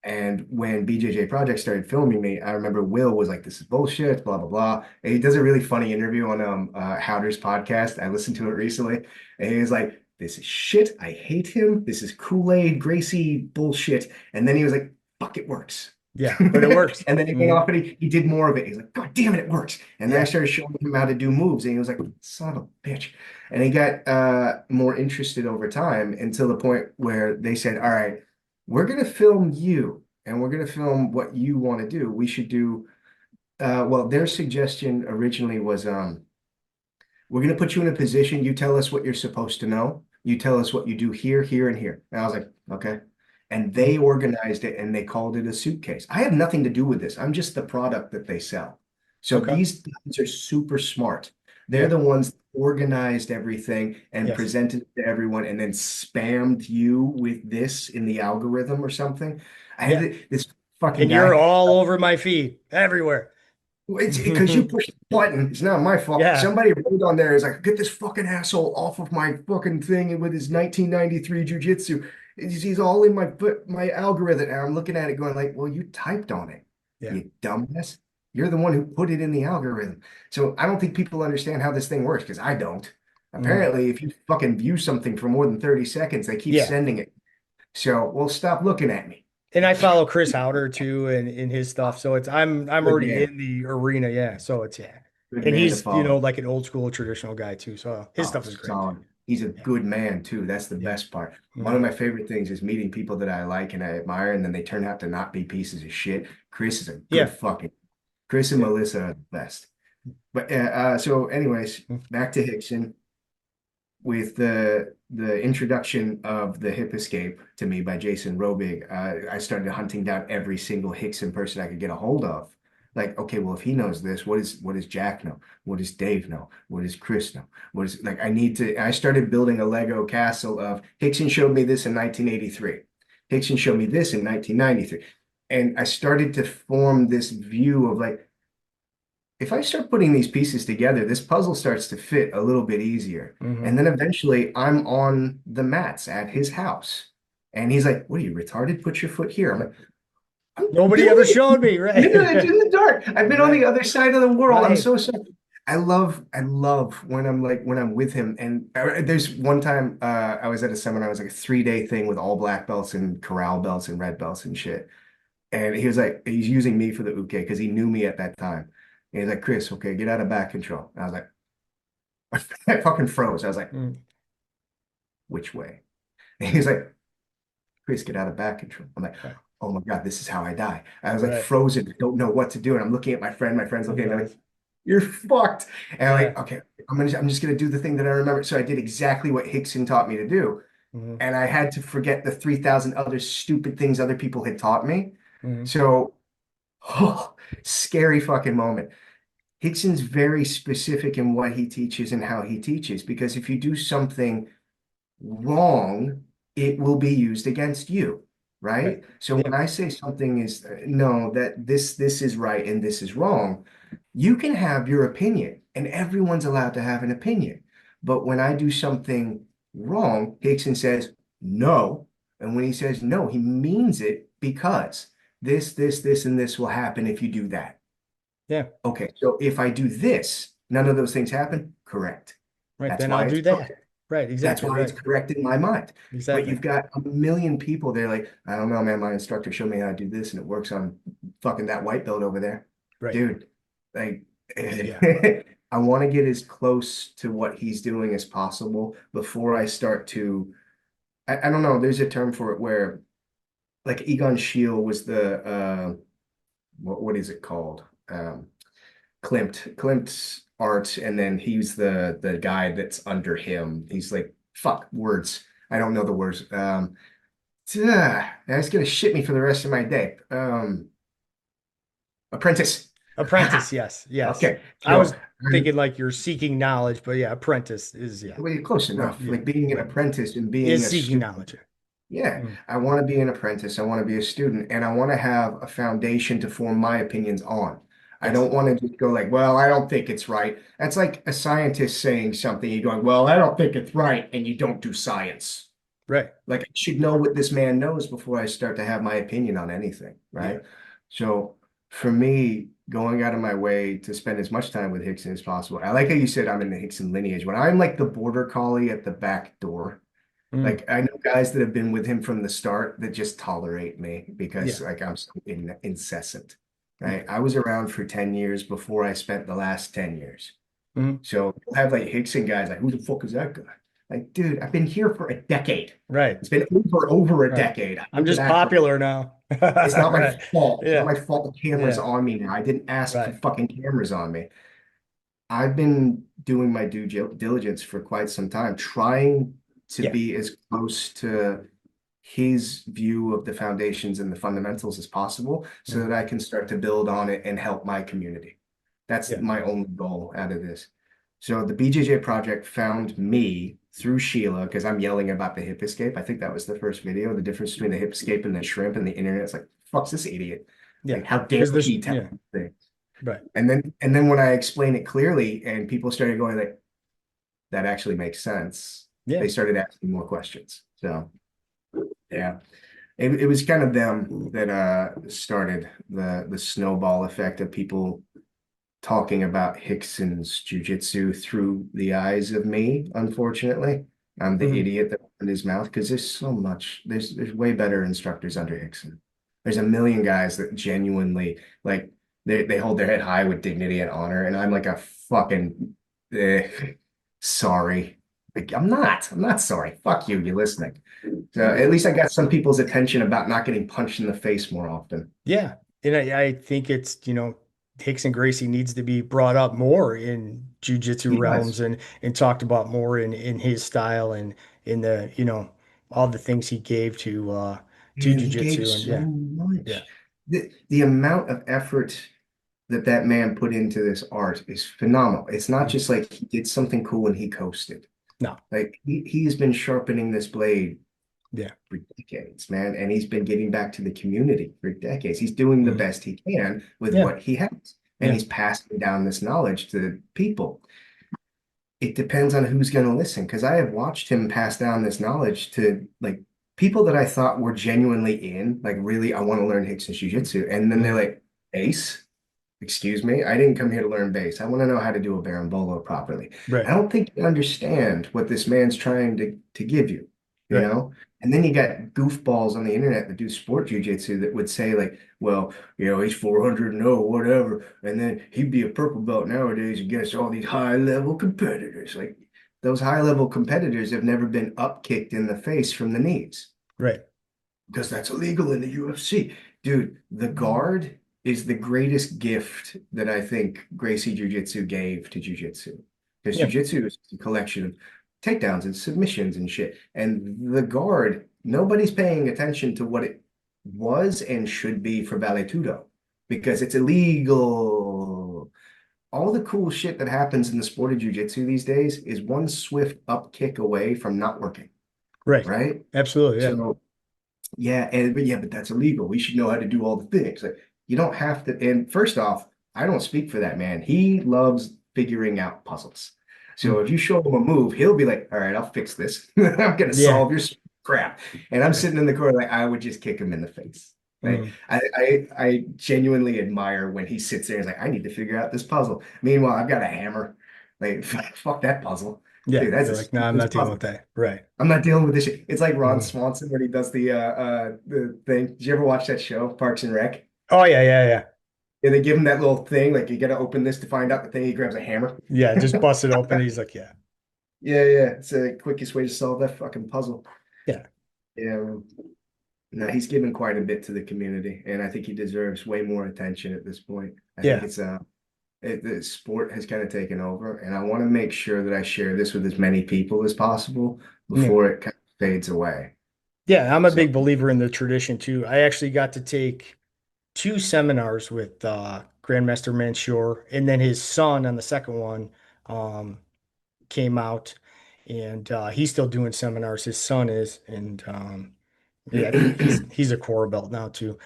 And when BJJ Project started filming me, I remember Will was like, "This is bullshit," blah blah blah. And he does a really funny interview on Howder's podcast. I listened to it recently, and he was like, "This is shit. I hate him. This is Kool-Aid, Gracie bullshit." And then he was like, "Fuck, it works." Yeah. But it works. And then he went Mhm. off and he did more of it. He's like, "God damn it, it works." And then I Yeah. started showing him how to do moves, and he was like, "Son of a bitch." And he got more interested over time until the point where they said, "All right, we're going to film you and we're going to film what you want to do. We should do, well, their suggestion originally was we're going to put you in a position. You tell us what you're supposed to know. You tell us what you do here, here, and here." And I was like, okay. And they Mhm. organized it and they called it a suitcase. I have nothing to do with this. I'm just the product that they sell. So Okay. these guys are super smart. They're Yeah. the ones that organized everything and Yes. presented it to everyone and then spammed you with this in the algorithm or something. I Yeah. had this fucking And you're guy. all over my feed everywhere. It's because you pushed the button. It's not my fault. Yeah. Somebody wrote on there is like, get this fucking asshole off of my fucking thing with his 1993 jujitsu. He's all in my algorithm. And I'm looking at it going like, well, you typed on it, Yeah. you dumbass. You're the one who put it in the algorithm. So I don't think people understand how this thing works because I don't. Mhm. Apparently, if you fucking view something for more than 30 seconds, they keep Yeah. sending it. So, well, stop looking at me. And I follow Chris Howder too and in his stuff. So it's I'm Good already man. in the arena, yeah. So it's yeah. Good And man to he's, follow. like an old school traditional guy too. So his Oh, stuff is great. solid. He's a Yeah. good man too. That's the Yeah. best part. One of Mhm. my favorite things is meeting people that I like and I admire, and then they turn out to not be pieces of shit. Chris is a good Yeah. fucking. Chris and Yeah. Melissa are the best. But so, anyways, Mhm. back to Hickson with the introduction of the Hip Escape to me by Jason Robig. I started hunting down every single Hickson person I could get a hold of. Like, okay, well, if he knows this, what does Jack know? What does Dave know? What does Chris know? What is like I need to I started building a Lego castle of Hickson showed me this in 1983. Hickson showed me this in 1993. And I started to form this view of like, if I start putting these pieces together, this puzzle starts to fit a little bit easier. And Mhm. then eventually I'm on the mats at his house. And he's like, "What are you retarded? Put your foot here." I'm like, I'm Nobody ever doing it. showed me, I'm right? in the dark. I've been on the Right. other side of the world. I'm Right. so sorry. I love when I'm with him. And there's one time I was at a seminar. It was like a 3-day thing with all black belts and corral belts and red belts and shit. And he was like, he's using me for the uke because he knew me at that time. And he's like, "Chris, okay, get out of back control." And I was like, I fucking froze. I was like, Mm. "Which way?" And he's like, "Chris, get out of back control." I'm like, Right. "Oh my God, this is how I die." I was like Right. frozen, don't know what to do. And I'm looking at my friend, my friend's looking at me like, Nice. "You're fucked." And I'm Yeah. like, "Okay, I'm just gonna do the thing that I remember." So I did exactly what Hickson taught me to do. Mhm. And I had to forget the 3,000 other stupid things other people had taught me. Mhm. So, oh, scary fucking moment. Hickson's very specific in what he teaches and how he teaches, because if you do something wrong, it will be used against you, Right. right? So Yeah. when I say something is no, that this is right and this is wrong, you can have your opinion, and everyone's allowed to have an opinion. But when I do something wrong, Hickson says no. And when he says no, he means it because this, and this will happen if you do that. Yeah. Okay, so if I do this, none of those things happen? Correct. Right. That's Then I'll why it's do that. correct. Right. That's Exactly. why it's Right. correct in my mind. But Exactly. you've got a million people, they're like, I don't know, man, my instructor showed me how to do this and it works on fucking that white belt over there. Right. Dude, like, Yeah. I want to get as close to what he's doing as possible before I start to, I don't know, there's a term for it where, like, Egon Schiele was the, what is it called? Klimt's art, and then he's the guy that's under him. He's like, fuck words. I don't know the words. That's gonna shit me for the rest of my day. Apprentice. Apprentice. Yes. Yes. Okay, I so was thinking like you're seeking knowledge, but yeah, apprentice is, yeah. well, you're close Right. enough. Yeah. Like being an Right. apprentice and being Is a seeking student. knowledge. Yeah, Mm. I want to be an apprentice. I want to be a student, and I want to have a foundation to form my opinions on. I Yes. don't want to just go like, well, I don't think it's right. That's like a scientist saying something. You're going, well, I don't think it's right, and you don't do science. Right. Like I should know what this man knows before I start to have my opinion on anything, Yeah. right? So for me, going out of my way to spend as much time with Hickson as possible. I like how you said I'm in the Hickson lineage. When I'm like the border collie at the back door, Mm. like I know guys that have been with him from the start that just tolerate me because Yeah. like I'm so incessant, Yeah. right? I was around for 10 years before I spent the last 10 years. Mm. So you'll have like Hickson guys like, who the fuck is that guy? Like, dude, I've been here for a decade. Right. It's been over a Right. decade. I I'm know the just background. popular now. It's not my Right. fault. It's not Yeah. my fault the camera's Yeah. on me now. I didn't ask for Right. fucking cameras on me. I've been doing my due diligence for quite some time, trying to Yeah. be as close to his view of the foundations and the fundamentals as possible so Mm. that I can start to build on it and help my community. That's Yeah. my only goal out of this. So the BJJ project found me through Sheila because I'm yelling about the hip escape. I think that was the first video. The difference between the hip escape and the shrimp and the internet. It's like, fuck's this idiot? Yeah. Like, how dare Because this, he tell yeah. me things? Right. And then when I explain it clearly and people started going like, that actually makes sense, Yeah. they started asking more questions. So yeah. It was kind of them that started the snowball effect of people talking about Hickson's jujitsu through the eyes of me, unfortunately. I'm the Mm. idiot that opened his mouth because there's so much, there's way better instructors under Hickson. There's a million guys that genuinely like they hold their head high with dignity and honor, and I'm like a fucking eh, sorry. Like, I'm not sorry. Fuck you, you're listening. So at least I got some people's attention about not getting punched in the face more often. Yeah. And I think it's, Hickson Gracie needs to be brought up more in jujitsu He does. realms and talked about more in his style and in the, all the things he gave to And he gave jujitsu. And so yeah. Yeah. much. The amount of effort that that man put into this art is phenomenal. It's not Mm. just like he did something cool and he coasted. No. Like he's been sharpening this blade Yeah. for decades, man, and he's been giving back to the community for decades. He's doing the Mhm. best he can with Yeah. what he has, and Yeah. he's passing down this knowledge to people. It depends on who's going to listen, because I have watched him pass down this knowledge to like people that I thought were genuinely like really, I want to learn Hickson's Jiu-Jitsu. And then they're Mhm. like, Ace, excuse me, I didn't come here to learn base. I want to know how to do a berimbolo properly. I Right. don't think you understand what this man's trying to give you, you Right. know? And then you got goofballs on the internet that do sport jiu-jitsu that would say like, well, he's 400 and 0, whatever. And then he'd be a purple belt nowadays against all these high-level competitors. Like those high-level competitors have never been up kicked in the face from the knees Right. because that's illegal in the UFC. Dude, the guard is the greatest gift that I think Gracie Jiu-Jitsu gave to Jiu-Jitsu. Because Yeah. Jiu-Jitsu is a collection of takedowns and submissions and shit. And the guard, nobody's paying attention to what it was and should be for Vale Tudo because it's illegal. all the cool shit that happens in the sport of jujitsu these days is one swift up kick away from not working, Right. right? Absolutely. Yeah. So yeah, but that's illegal. We should know how to do all the things. Like, you don't have to. And first off, I don't speak for that man. He loves figuring out puzzles. So Mm. if you show him a move, he'll be like, "All right, I'll fix this. I'm gonna Yeah. solve your crap." And I'm Right. sitting in the corner like I would just kick him in the face. Like Mm. I genuinely admire when he sits there and is like, "I need to figure out this puzzle." Meanwhile, I've got a hammer. Like fuck that puzzle, Yeah. dude. That's You're the like, no, I'm not stupidest dealing with puzzle. that. Right. I'm not dealing with this shit. It's like Ron Mm. Swanson when he does the thing. Did you ever watch that show, Parks and Rec? Oh yeah. Yeah. Yeah. And they give him that little thing, like you gotta open this to find out the thing. He grabs a hammer. Yeah. Just bust it open. He's like, yeah. Yeah, yeah. It's the quickest way to solve that fucking puzzle. Yeah. Yeah. No, he's given quite a bit to the community, and I think he deserves way more attention at this point. I think Yeah. the sport has kind of taken over, and I want to make sure that I share this with as many people as possible Yeah. before it kind of fades away. Yeah. I'm a So big believer in the tradition too. I actually got to take two seminars with Grandmaster Mansour, and then his son on the second one um, came out, and he's still doing seminars. His son is, and yeah, I think he's a core belt now too.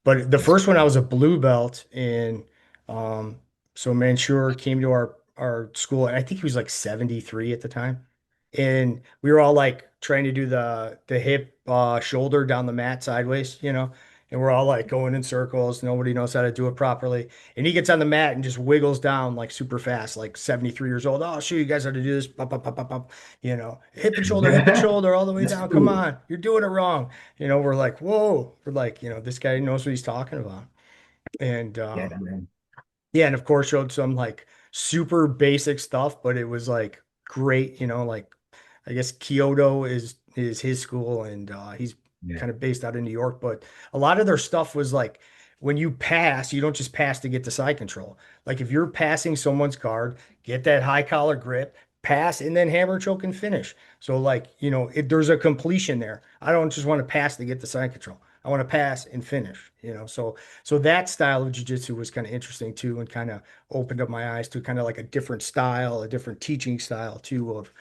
But the that's first one I cool. was a blue belt, and um, so Mansour came to our school, and I think he was like 73 at the time, and we were all like trying to do the hip shoulder down the mat sideways, and we're all like going in circles. Nobody knows how to do it properly, and he gets on the mat and just wiggles down like super fast, like 73 years old. Oh, I'll show you guys how to do this. Pop, pop, pop, pop, pop. Hip and shoulder, all the way That's down. Come cool. on, you're doing it wrong. We're like, whoa, we're like, this guy knows what he's talking about. And Yeah, man. yeah, and of course showed some like super basic stuff, but it was like great, like I guess Kyoto is his school, and he's Yeah. kind of based out of New York, but a lot of their stuff was like when you pass, you don't just pass to get the side control. Like if you're passing someone's guard, get that high collar grip, pass, and then hammer choke and finish. So like, there's a completion there. I don't just want to pass to get the side control. I want to pass and finish. So that style of jiu-jitsu was kind of interesting too, and kind of opened up my eyes to kind of like a different style, a different teaching style too of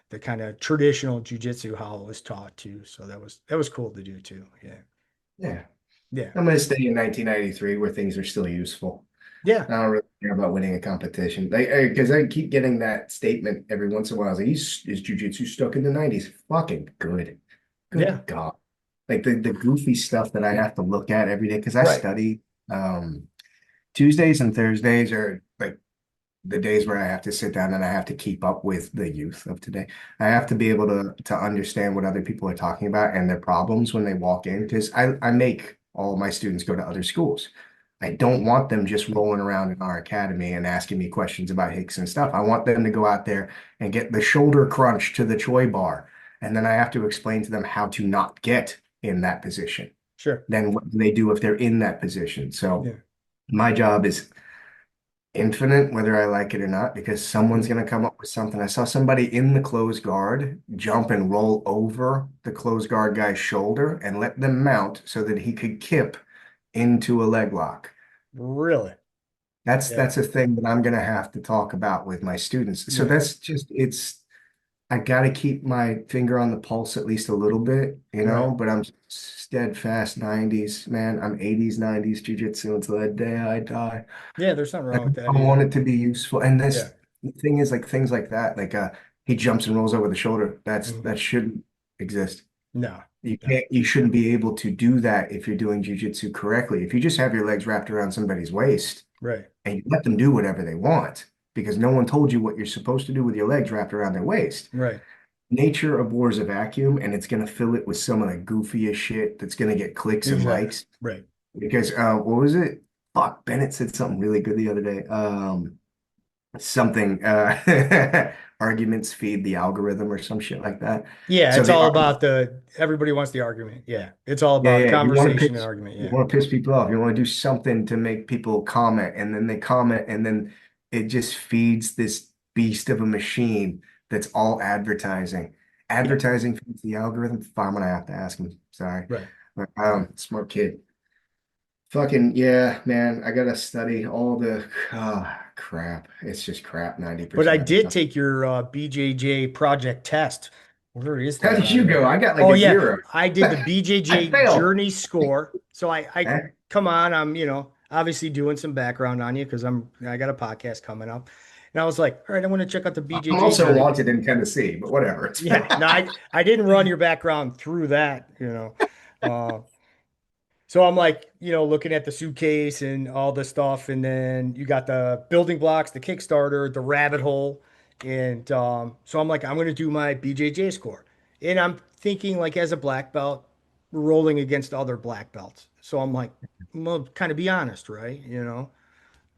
the kind of traditional jiu-jitsu how it was taught too. So that was cool to do too. Yeah. Yeah. Yeah. I'm going to stay in 1993 where things are still useful. Yeah. I don't really care about winning a competition. Like, because I keep getting that statement every once in a while. I was like, is jujitsu stuck in the 90s? Fucking good. Yeah. Good God. Like the goofy stuff that I have to look at every day because I Right. study. Tuesdays and Thursdays are like the days where I have to sit down and I have to keep up with the youth of today. I have to be able to understand what other people are talking about and their problems when they walk in because I make all of my students go to other schools. I don't want them just rolling around in our academy and asking me questions about Hicks and stuff. I want them to go out there and get the shoulder crunch to the Choi bar. And then I have to explain to them how to not get in that position. Sure. Then what do they do if they're in that position? So Yeah. my job is infinite, whether I like it or not, because someone's Mm. going to come up with something. I saw somebody in the closed guard jump and roll over the closed guard guy's shoulder and let them mount so that he could kip into a leg lock. Really? That's Yeah. a thing that I'm going to have to talk about with my students. So Yeah. that's just I got to keep my finger on the pulse at least a little bit, Right. but I'm steadfast 90s, man. I'm 80s, 90s jujitsu until the day I die. Yeah. There's nothing wrong with I that want either. it to be useful. And Yeah. this the thing is like things like that, like he jumps and rolls over the shoulder. Mhm. That shouldn't exist. No. No. You shouldn't be able to do that if you're doing jujitsu correctly. If you just have your legs wrapped around somebody's waist Right. and you let them do whatever they want, because no one told you what you're supposed to do with your legs wrapped around their waist. Right. Nature abhors a vacuum and it's gonna fill it with some of the goofiest shit that's gonna get clicks and Exactly. likes. Right. Because what was it? Fuck, Bennett said something really good the other day. Something arguments feed the algorithm or some shit like that. Yeah. So It's they all are, about everybody wants the argument. Yeah. It's all yeah, about yeah. conversation and argument. You Yeah. want to piss people off. You want to do something to make people comment, and then they comment, and then it just feeds this beast of a machine that's all advertising. Yeah. Advertising feeds the algorithm. Fine, I'm gonna have to ask him. Sorry, Right. but, Right. smart kid. Fucking yeah, man. I gotta study all the crap. It's just crap But I 90% of the did time. take your BJJ project test. Where is How that did on you here? go? I got like Oh a yeah, zero. I did the I BJJ failed. journey score. So I Eh? come on, I'm, obviously doing some background on you because I got a podcast coming up. And I was like, all right, I want to check out the I'm BJJ also journey. wanted in Tennessee, but whatever. Yeah, no, I didn't run your background through that. Uh, so I'm like, looking at the suitcase and all the stuff, and then you got the building blocks, the Kickstarter, the rabbit hole, and so I'm like, I'm gonna do my BJJ score, and I'm thinking like as a black belt, rolling against other black belts. So I'm like, well, kind of be honest, right?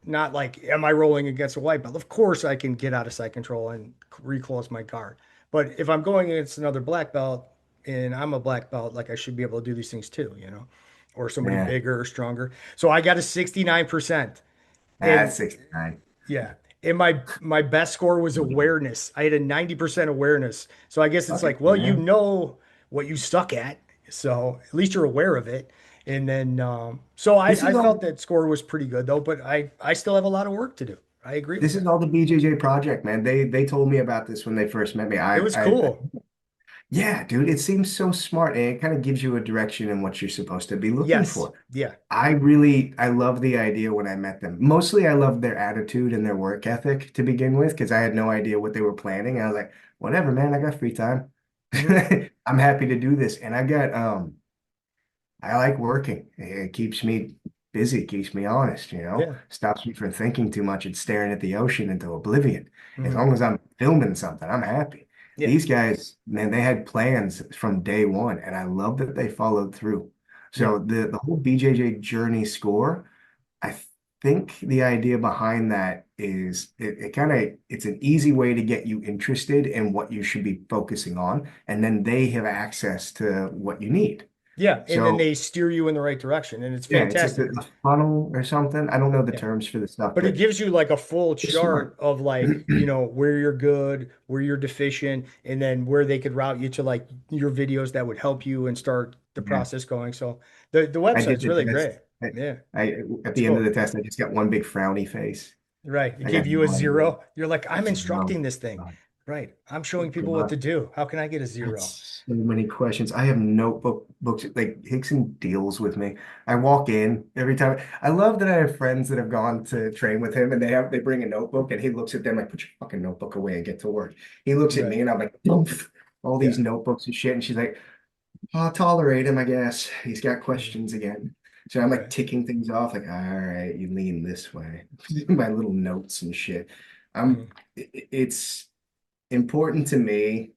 Not like, am I rolling against a white belt? Of course, I can get out of sight control and reclose my guard. But if I'm going against another black belt and I'm a black belt, like I should be able to do these things too, or somebody Yeah, bigger or stronger. So I got a 69%. that's And 69. yeah, and my best score was awareness. I had a 90% awareness. So I guess it's Fucking like, well, you man. know what you suck at. So at least you're aware of it. And then so I, This I is felt all that score was pretty good though, but I still have a lot of work to do. I agree with this is that. all the BJJ project, man. They told me about this when they first met me. It was cool. Yeah, dude, it seems so smart and it kind of gives you a direction in what you're supposed to be looking Yes. for. Yeah. I love the idea when I met them. Mostly I loved their attitude and their work ethic to begin with because I had no idea what they were planning. I was like, whatever, man, I got free time. Hmm. I'm happy to do this. And I like working. It keeps me busy, keeps me honest, Yeah. stops me from thinking too much and staring at the ocean into oblivion. As Hmm. long as I'm filming something, I'm happy. Yeah. These guys, man, they had plans from day one, and I love that they followed through. Yeah. So the whole BJJ journey score, I think the idea behind that is it's an easy way to get you interested in what you should be focusing on, and then they have access to what you need. Yeah. And then So they steer you in the right direction. And it's yeah, it's like fantastic. a funnel or something. I don't know the Yeah. terms for the stuff, But it but gives you like a full it's smart. chart of like, where you're good, where you're deficient, and then where they could route you to like your videos that would help you and start the Yeah, process going. So the I did website's the really test. great. Yeah, At it's the end of cool. the test, I just got one big frowny face. Right. It I gave got you a no idea. 0. You're like, I'm Zero. instructing this thing. Right. I'm showing people what God. to do. How can I get a 0? That's so many questions. I have notebook books like Hickson deals with me. I walk in every time. I love that I have friends that have gone to train with him and they bring a notebook and he looks at them like, put your fucking notebook away and get to work. He looks at Right. me and I'm like, "Oomph," all these Yeah. notebooks and shit. And she's like, I'll tolerate him, I guess. He's got Mhm. questions again. So I'm like Right. ticking things off, like, all right, you lean this way. My little notes and shit. I'm Mhm. it's important to me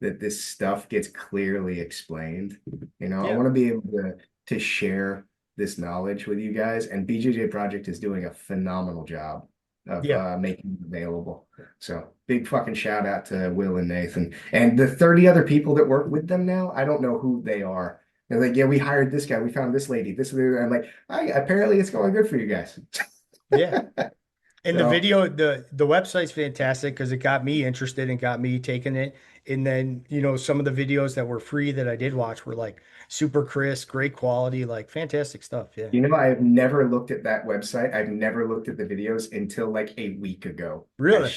that this stuff gets clearly explained. I Yeah. want to be able to share this knowledge with you guys, and BJJ Project is doing a phenomenal job of Yeah. making it available. So big fucking shout out to Will and Nathan and the 30 other people that work with them now. I don't know who they are. They're like, yeah, we hired this guy, we found this lady, this. I'm like, apparently it's going good for you guys. Yeah. And the So video, the website's fantastic because it got me interested and got me taking it. And then, some of the videos that were free that I did watch were like super crisp, great quality, like fantastic stuff. Yeah. I've never looked at that website. I've never looked at the videos until like a week ago. Really?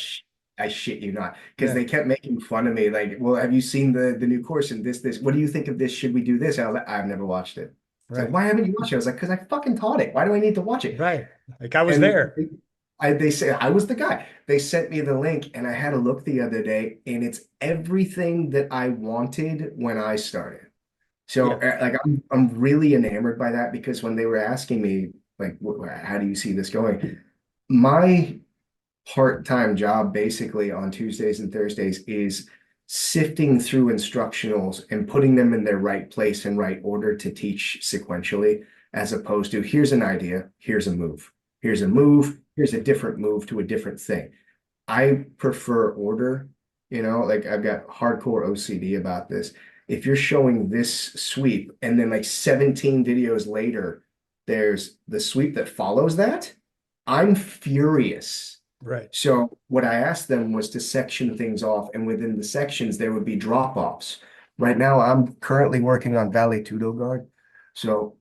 I shit you not, because Yeah. they kept making fun of me. Like, well, have you seen the new course and this? What do you think of this? Should we do this? I was like, I've never watched it. It's like, Right. why haven't you watched it? I was like, because I fucking taught it. Why do I need to watch it? Right. Like I was And there. they say I was the guy. They sent me the link, and I had a look the other day, and it's everything that I wanted when I started. So Yeah. like I'm really enamored by that because when they were asking me like how do you see this going? My part-time job basically on Tuesdays and Thursdays is sifting through instructionals and putting them in their right place and right order to teach sequentially, as opposed to here's an idea, here's a move. Here's a Right. move, here's a different move to a different thing. I prefer order, like I've got hardcore OCD about this. If you're showing this sweep and then like 17 videos later, there's the sweep that follows that, I'm furious. Right. So what I asked them was to section things off, and within the sections, there would be drop-offs. Right now, I'm currently working on Vale Tudo Guard. So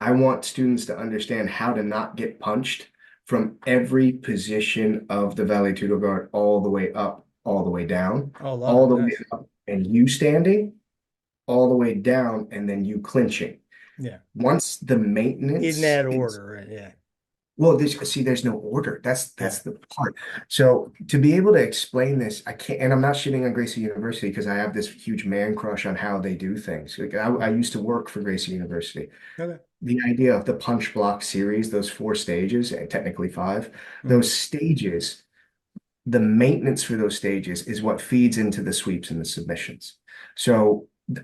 I want students to understand how to not get punched from every position of the Vale Tudo guard all the way up, all the way down, Oh, love all it. the way Nice. up, and you standing all the way down, and then you clinching. Yeah. Once the In maintenance that is order, right? Yeah. well, there's no order. That's Yeah. the part. So to be able to explain this, I can't, and I'm not shitting on Gracie University because I have this huge man crush on how they do things. Like I Mm. used to work for Gracie University. Okay. The idea of the punch block series, those four stages, and technically five, Mm. those stages, the maintenance for those stages is what feeds into the sweeps and the submissions. So Right.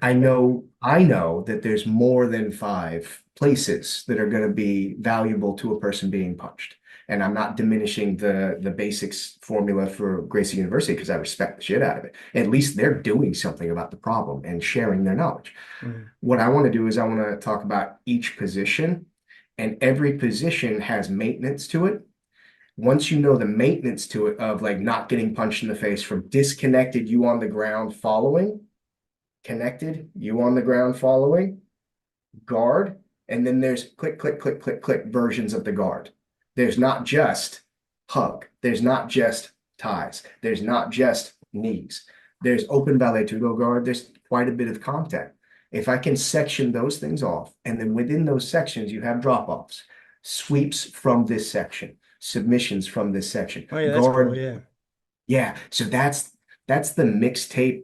I know that there's more than five places that are going to be valuable to a person being punched. And I'm not diminishing the basics formula for Gracie University because I respect the shit out of it. At least they're doing something about the problem and sharing their knowledge. Mm. What I want to do is I want to talk about each position, and every position has maintenance to it. Once you know the maintenance to it of like not getting punched in the face from disconnected, you on the ground following, connected, you on the ground following, guard, and then there's click, click, click, click, click versions of the guard. There's not just hug, there's not just ties, there's not just knees. There's open valetudo guard, there's quite a bit of content. If I can section those things off, and then within those sections, you have drop-offs, sweeps from this section, submissions from this section, Oh, yeah. That's cool. guard. Yeah. Yeah, so that's the mixtape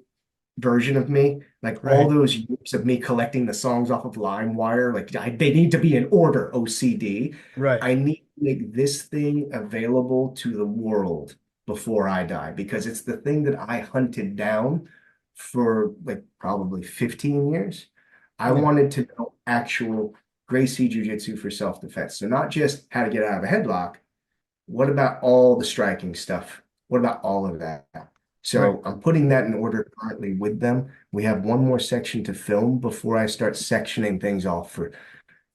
version of me. Like all Right. those years of me collecting the songs off of LimeWire, like they need to be in order, OCD. Right. I need to make this thing available to the world before I die because it's the thing that I hunted down for like probably 15 years. I Yeah. wanted to know actual Gracie Jiu Jitsu for self-defense. So not just how to get out of a headlock, what about all the striking stuff? What about all of that? Right. So I'm putting that in order currently with them. We have one more section to film before I start sectioning things off for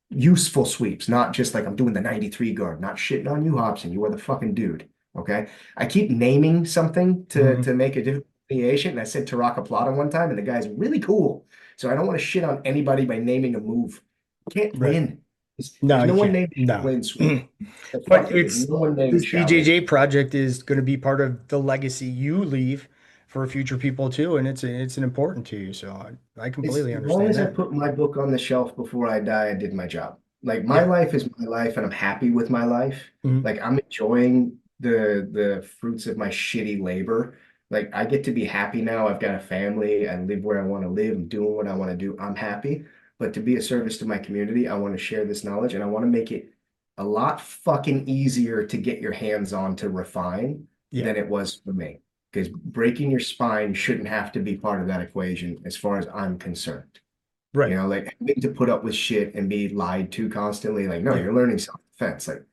useful sweeps, not just like I'm doing the 93 guard, not shitting on you, Hobson. You are the fucking dude. Okay. I keep naming something Mm. to make a differentiation. And I said Taraka Plata one time, and the guy's really cool. So I don't want to shit on anybody by naming a move. You can't Right. win. No, There's you no one can't. named No. Shaolin Sweep. So But fuck it. There's it's no one named this Shaolin. BJJ project is going to be part of the legacy you leave for future people too, and it's an important to you. So I As completely long understand as I that. put my book on the shelf before I die, I did my job. Like my Yeah. life is my life and I'm happy with my life. Mhm. Like I'm enjoying the fruits of my shitty labor. Like I get to be happy now. I've got a family. I live where I want to live. I'm doing what I want to do. I'm happy. But to be a service to my community, I want to share this knowledge and I want to make it a lot fucking easier to get your hands on to refine Yeah. than it was for me because breaking your spine shouldn't have to be part of that equation as far as I'm concerned. You Right. know, like having to put up with shit and be lied to constantly, like, no, Yeah. you're learning self-defense. Like,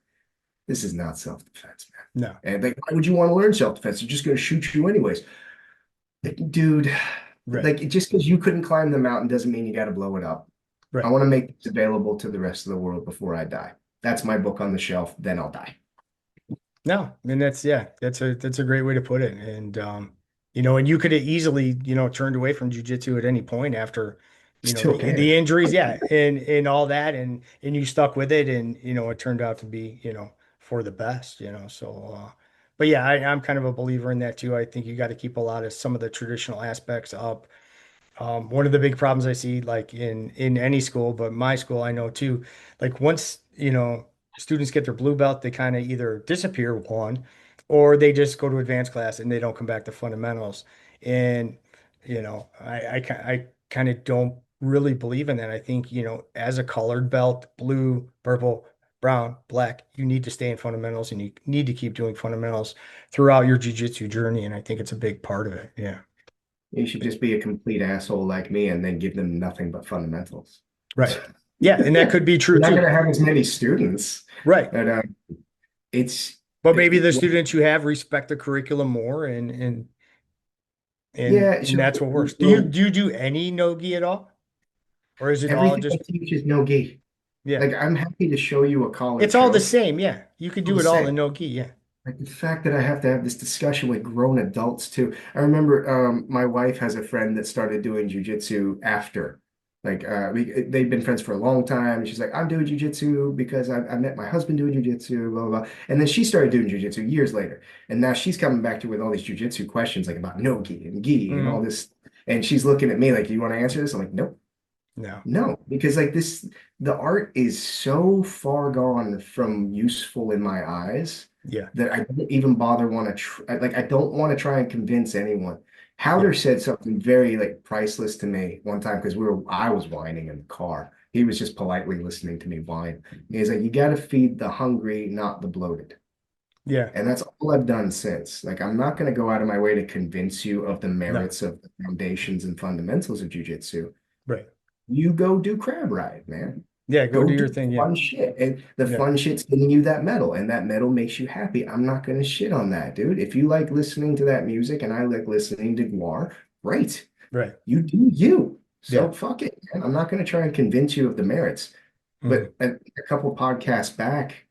this is not self-defense, No. man. And like, why would you want to learn self-defense? They're just going to shoot you anyways. Like, dude, Right. like just because you couldn't climb the mountain doesn't mean you got to blow it up. I Right. want to make this available to the rest of the world before I die. That's my book on the shelf. Then I'll die. No, and that's yeah, that's a great way to put it. And and you could have easily, turned away from jujitsu at any point after, Still the can. injuries, yeah, and all that, and you stuck with it, and it turned out to be, for the best, So, but yeah, I'm kind of a believer in that too. I think you got to keep a lot of some of the traditional aspects up. One of the big problems I see, like in any school, but my school I know too, like once students get their blue belt, they kind of either disappear one, or they just go to advanced class and they don't come back to fundamentals. And I kind of don't really believe in that. I think as a colored belt, blue, purple, brown, black, you need to stay in fundamentals and you need to keep doing fundamentals throughout your jiu-jitsu journey. And I think it's a big part of it. Yeah. You should just be a complete asshole like me and then give them nothing but fundamentals. Right. Yeah, and that could be true You're not too. going to have as many students, Right. but it's But maybe it, the students you have respect the curriculum more and yeah. and So that's what works. Do you well, do you do any no-gi at all? Or is it all everything I just teach is no gi. yeah. Like I'm happy to show you a collar It's all the choke. same, yeah. You could All do the it all same. in no-gi, yeah. Like the fact that I have to have this discussion with grown adults too. I remember my wife has a friend that started doing jujitsu after. Like they've been friends for a long time. She's like, I'm doing jujitsu because I met my husband doing jujitsu, blah, blah, blah. And then she started doing jujitsu years later. And now she's coming back to with all these jujitsu questions like about no gi and gi and all Hmm. this. And she's looking at me like, you want to answer this? I'm like, nope, No. no, because like this, the art is so far gone from useful in my eyes Yeah. that I don't even bother want to try. Like, I don't want to try and convince anyone. Yeah. Howder said something very like priceless to me one time because I was whining in the car. He was just politely listening to me whine. He's like, you got to feed the hungry, not the bloated. Yeah. And that's all I've done since. Like, I'm not going to go out of my way to convince you of the No. merits of the foundations and fundamentals of jujitsu. Right. You go do crab ride, man. Yeah. Go Go do do your thing. Yeah. fun shit. And the Yeah. fun shit's getting you that medal, and that medal makes you happy. I'm not going to shit on that, dude. If you like listening to that music and I like listening to Guar, great. Right. You do you. Yeah. So fuck it, man. I'm not going to try and convince you of the merits. Hmm. But a couple podcasts back,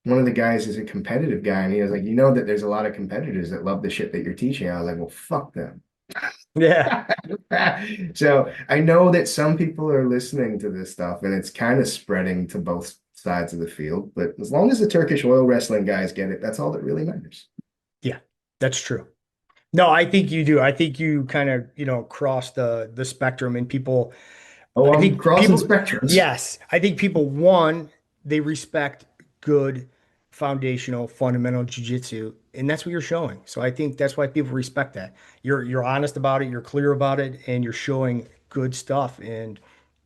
one of the guys is a competitive guy, and he was like, you know that there's a lot of competitors that love the shit that you're teaching. I was like, well, fuck them. Yeah. So I know that some people are listening to this stuff and it's kind of spreading to both sides of the field. But as long as the Turkish oil wrestling guys get it, that's all that really matters. Yeah. That's true. No, I think you do. I think you kind of, cross the spectrum and people, Oh, I I'm think crossing people, spectrums. yes, I think people, one, they respect good foundational fundamental jujitsu, and that's what you're showing. So I think that's why people respect that. You're honest about it, you're clear about it, and you're showing good stuff, and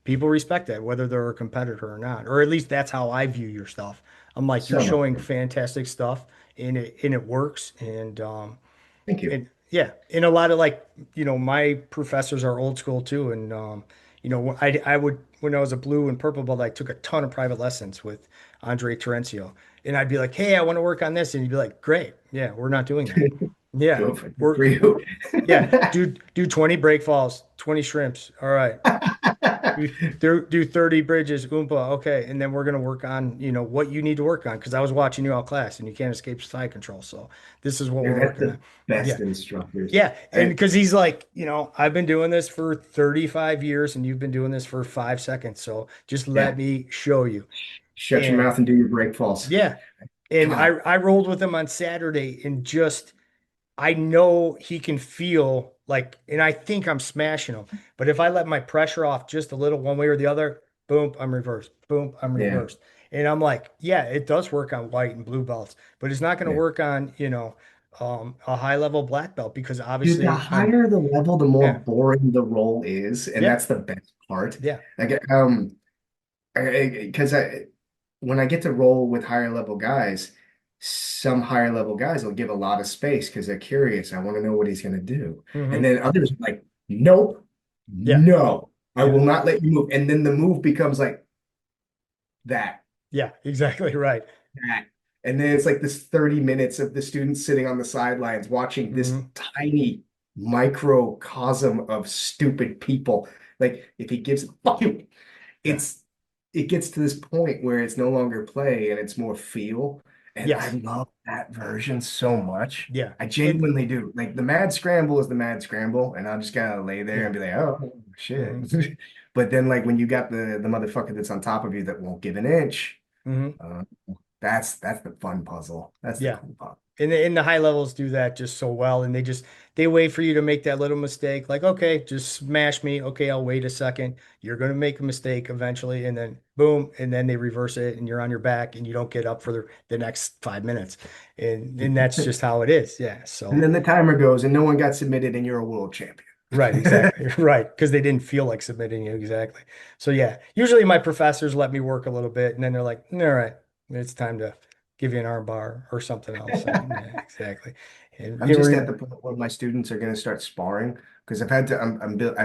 people respect that, whether they're a competitor or not. Or at least that's how I view your stuff. I'm like, you're Some of showing them. fantastic stuff, and it works, Thank you. and yeah, and a lot of like, my professors are old school too. And I would when I was a blue and purple belt, I took a ton of private lessons with Andre Terencio. And I'd be like, hey, I want to work on this. And he'd be like, great. Yeah, we're not doing that. Yeah. Good for you. Yeah, do 20 break falls, 20 shrimps. All right. Do 30 bridges, Oompa. Okay. And then we're gonna work on, what you need to work on because I was watching you all class and you can't escape side control. So this is what Dude, we're that's working on. the best Yeah. instructors. Yeah, and I, because he's like, I've been doing this for 35 years and you've been doing this for 5 seconds. So just let yeah, me show you. shut your And mouth and do your break falls. yeah, and I God, I rolled with him on Saturday and just I know he can feel like, and I think I'm smashing him. But if I let my pressure off just a little one way or the other, boom, I'm reversed. Boom, I'm yeah, reversed. And I'm like, yeah, it does work on white and blue belts, but it's not going to yeah. work on, a high level black belt because Dude, the obviously higher the level, the more yeah, boring the role is, and yeah, that's the best part. yeah. Like, because when I get to roll with higher level guys, some higher level guys will give a lot of space because they're curious. I want to know what he's going to do, and Hmm. then others are like, nope, Yeah, no, I yeah, will not let you move. And then the move becomes like that. yeah, exactly right. That. And then it's like this 30 minutes of the students sitting on the sidelines watching this Hmm. tiny microcosm of stupid people. Like if he gives fuck you, Yeah, it's it gets to this point where it's no longer play and it's more feel. And I yes, love that version so much. yeah, I and genuinely do. Like the mad scramble is the mad scramble, and I'll just gotta lay there yeah, and be like, oh shit. hmm But then like when you got the motherfucker that's on top of you that won't give an inch, hmm uh, that's the fun puzzle. That's the yeah. cool part. And the high levels do that just so well, and they wait for you to make that little mistake. Like, okay, just smash me. Okay, I'll wait a second. You're gonna make a mistake eventually, and then boom, and then they reverse it, and you're on your back, and you don't get up for the next 5 minutes, and that's just how it is. Yeah. And So then the timer goes and no one got submitted and you're a world champion. right, exactly, right, because they didn't feel like submitting you exactly. So yeah, usually my professors let me work a little bit, and then they're like, all right, it's time to give you an arm bar or something else. And, yeah, exactly. And, I'm just at the point where my students are going to start sparring because I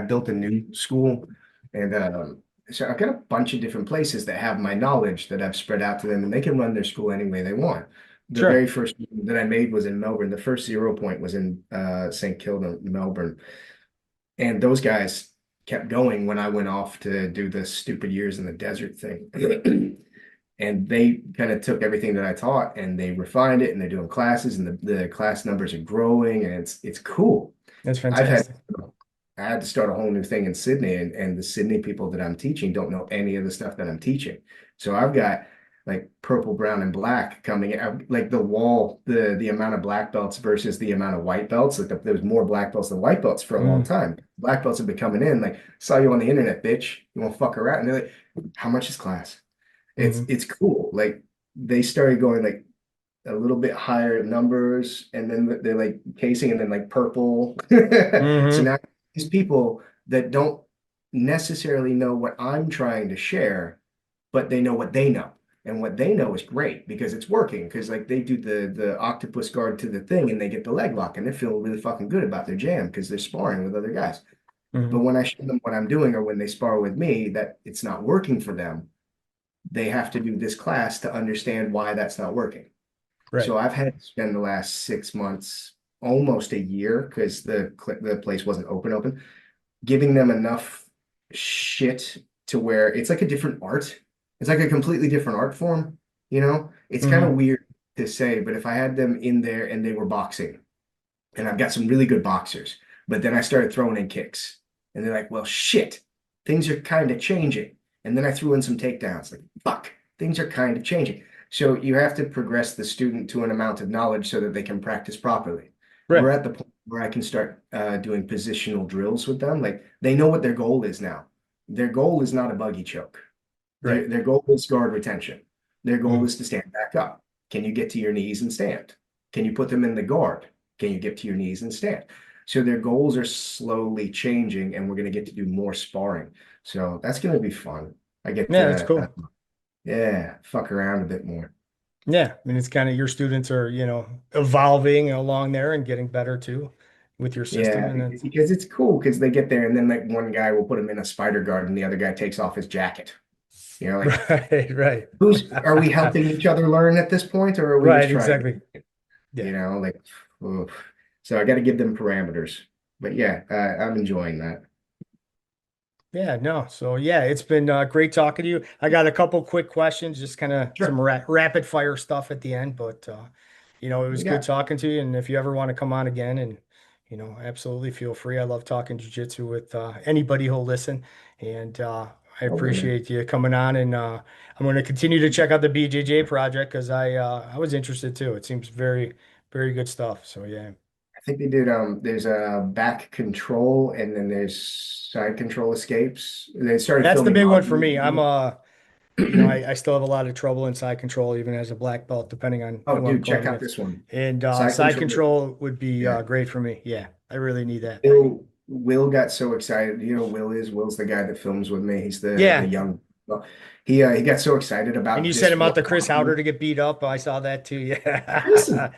built a new school and so I've got a bunch of different places that have my knowledge that I've spread out to them and they can run their school any way they want. The sure. very first one that I made was in Melbourne. The first 0 point was in St. Kilda, Melbourne. And those guys kept going when I went off to do the stupid years in the desert thing. And they kind of took everything that I taught and they refined it and they're doing classes and the class numbers are growing and it's cool. That's I've had fantastic. I had to start a whole new thing in Sydney, and the Sydney people that I'm teaching don't know any of the stuff that I'm teaching. So I've got like purple, brown, and black coming out, like the wall, the amount of black belts versus the amount of white belts. Like there was more black belts than white belts for a long Mm, time. Black belts have been coming in, like, saw you on the internet, bitch. You want to fuck around? And they're like, how much is class? mm, It's cool. Like they started going like a little bit higher numbers, and then they're like casing, and then like purple. So mm, now these people that don't necessarily know what I'm trying to share, but they know what they know. And what they know is great because it's working. Because like they do the octopus guard to the thing and they get the leg lock and they're feeling really fucking good about their jam because they're sparring with other guys. But mm. when I show them what I'm doing or when they spar with me, that it's not working for them, they have to do this class to understand why that's not working. Right. So I've had to spend the last 6 months, almost a year, because the place wasn't open, giving them enough shit to where it's like a different art. It's like a completely different art form, you know? It's kind of Mm, weird to say, but if I had them in there and they were boxing, and I've got some really good boxers, but then I started throwing in kicks, and they're like, well, shit, things are kind of changing. And then I threw in some takedowns, like, fuck, things are kind of changing. So you have to progress the student to an amount of knowledge so that they can practice properly. We're right. at the point where I can start doing positional drills with them. Like they know what their goal is now. Their goal is not a buggy choke. Right. Their goal is guard retention. Their goal Mm, is to stand back up. Can you get to your knees and stand? Can you put them in the guard? Can you get to your knees and stand? So their goals are slowly changing, and we're going to get to do more sparring. So that's going to be fun. I get yeah, that's to, cool. yeah, fuck around a bit more. Yeah. I mean, it's kind of your students are, evolving along there and getting better too with your system. Yeah, And it's because it's cool because they get there and then like one guy will put him in a spider guard and the other guy takes off his jacket. You know, like right, right. who's are we helping each other learn at this point or are we just Right, trying, exactly. you Yeah. know, like oof. So I got to give them parameters. But yeah, I'm enjoying that. Yeah, no. So yeah, it's been great talking to you. I got a couple quick questions, just kind of some Sure. rapid fire stuff at the end, but it was We good got talking to you. And if you ever want to come on again, and absolutely feel free. I love talking jujitsu with anybody who'll listen, and I over, man. appreciate you coming on. And I'm going to continue to check out the BJJ project because I was interested too. It seems very, very good stuff. So yeah, I think they did there's a back control and then there's side control escapes. They started that's the filming big one for me. I'm modules. I still have a lot of trouble in side control, even as a black belt, depending on Oh, who I'm dude, going check out against. this one. And Side side control. control would be Yeah. great for me. Yeah, I really need that. Will got so excited. You know, Will's the guy that films with me. He's the Yeah. young. Well, he got so excited And about you sent just him out what to Chris Howder to get beat up. I saw that too. Yeah.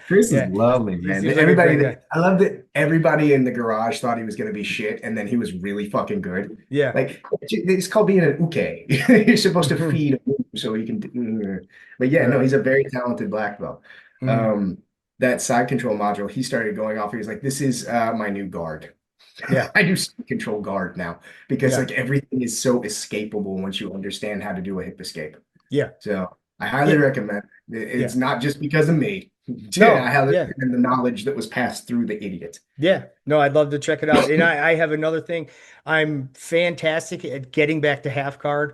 Chris is Yeah. lovely, He man. seems like a great Everybody, guy. I love that everybody in the garage thought he was going to be shit, and then he was really fucking good. Yeah. Like it's called being an uke. You're supposed to Hmm. feed him so he can. But yeah, no, he's a very talented black belt. Hmm. Um, that side control module, he started going off. He was like, "This is my new guard." Yeah. I do side control guard now because Yeah. like everything is so escapable once you understand how to do a hip escape. Yeah. So I highly Yeah. recommend it. It's Yeah. not just because of me. I No. highly Yeah. recommend the knowledge that was passed through the idiot. Yeah, no, I'd love to check it out. And I have another thing. I'm fantastic at getting back to half guard,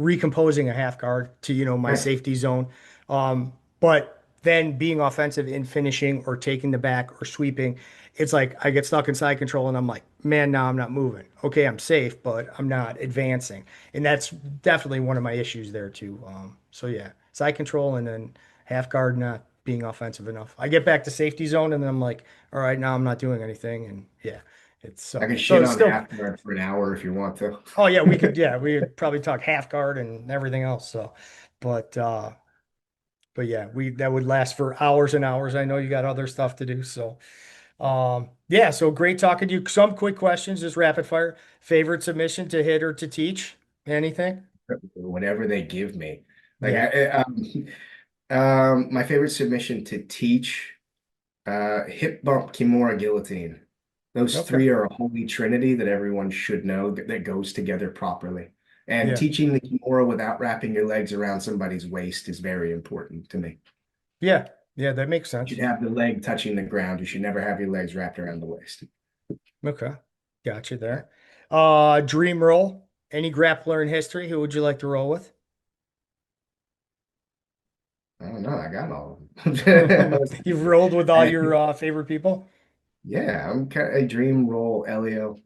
recomposing a half guard to, my Nice. safety zone. But then being offensive in finishing or taking the back or sweeping, it's like I get stuck in side control and I'm like, man, now I'm not moving. Okay, I'm safe, but I'm not advancing. And that's definitely one of my issues there too. So yeah, side control and then half guard not being offensive enough. I get back to safety zone and then I'm like, all right, now I'm not doing anything. And yeah, it's I can so shit it's on still, half guard for an hour if you want to. oh yeah, we would probably talk half guard and everything else. So, but, uh, but yeah, that would last for hours and hours. I know you got other stuff to do. So, yeah, so great talking to you. Some quick questions, just rapid fire. Favorite submission to hit or to teach? Anything? Whatever they give me. Like Yeah. my favorite submission to teach, hip bump, Kimura, guillotine. Those Okay. three are a holy trinity that everyone should know that goes together properly. And Yeah. teaching the Kimura without wrapping your legs around somebody's waist is very important to me. Yeah. Yeah. That makes You sense. should have the leg touching the ground. You should never have your legs wrapped around the waist. Okay. Gotcha there. Dream role. Any grappler in history? Who would you like to roll with? I don't know. I got all of them. You've rolled with all your favorite people? Yeah, I'm kind of a dream role, Elio.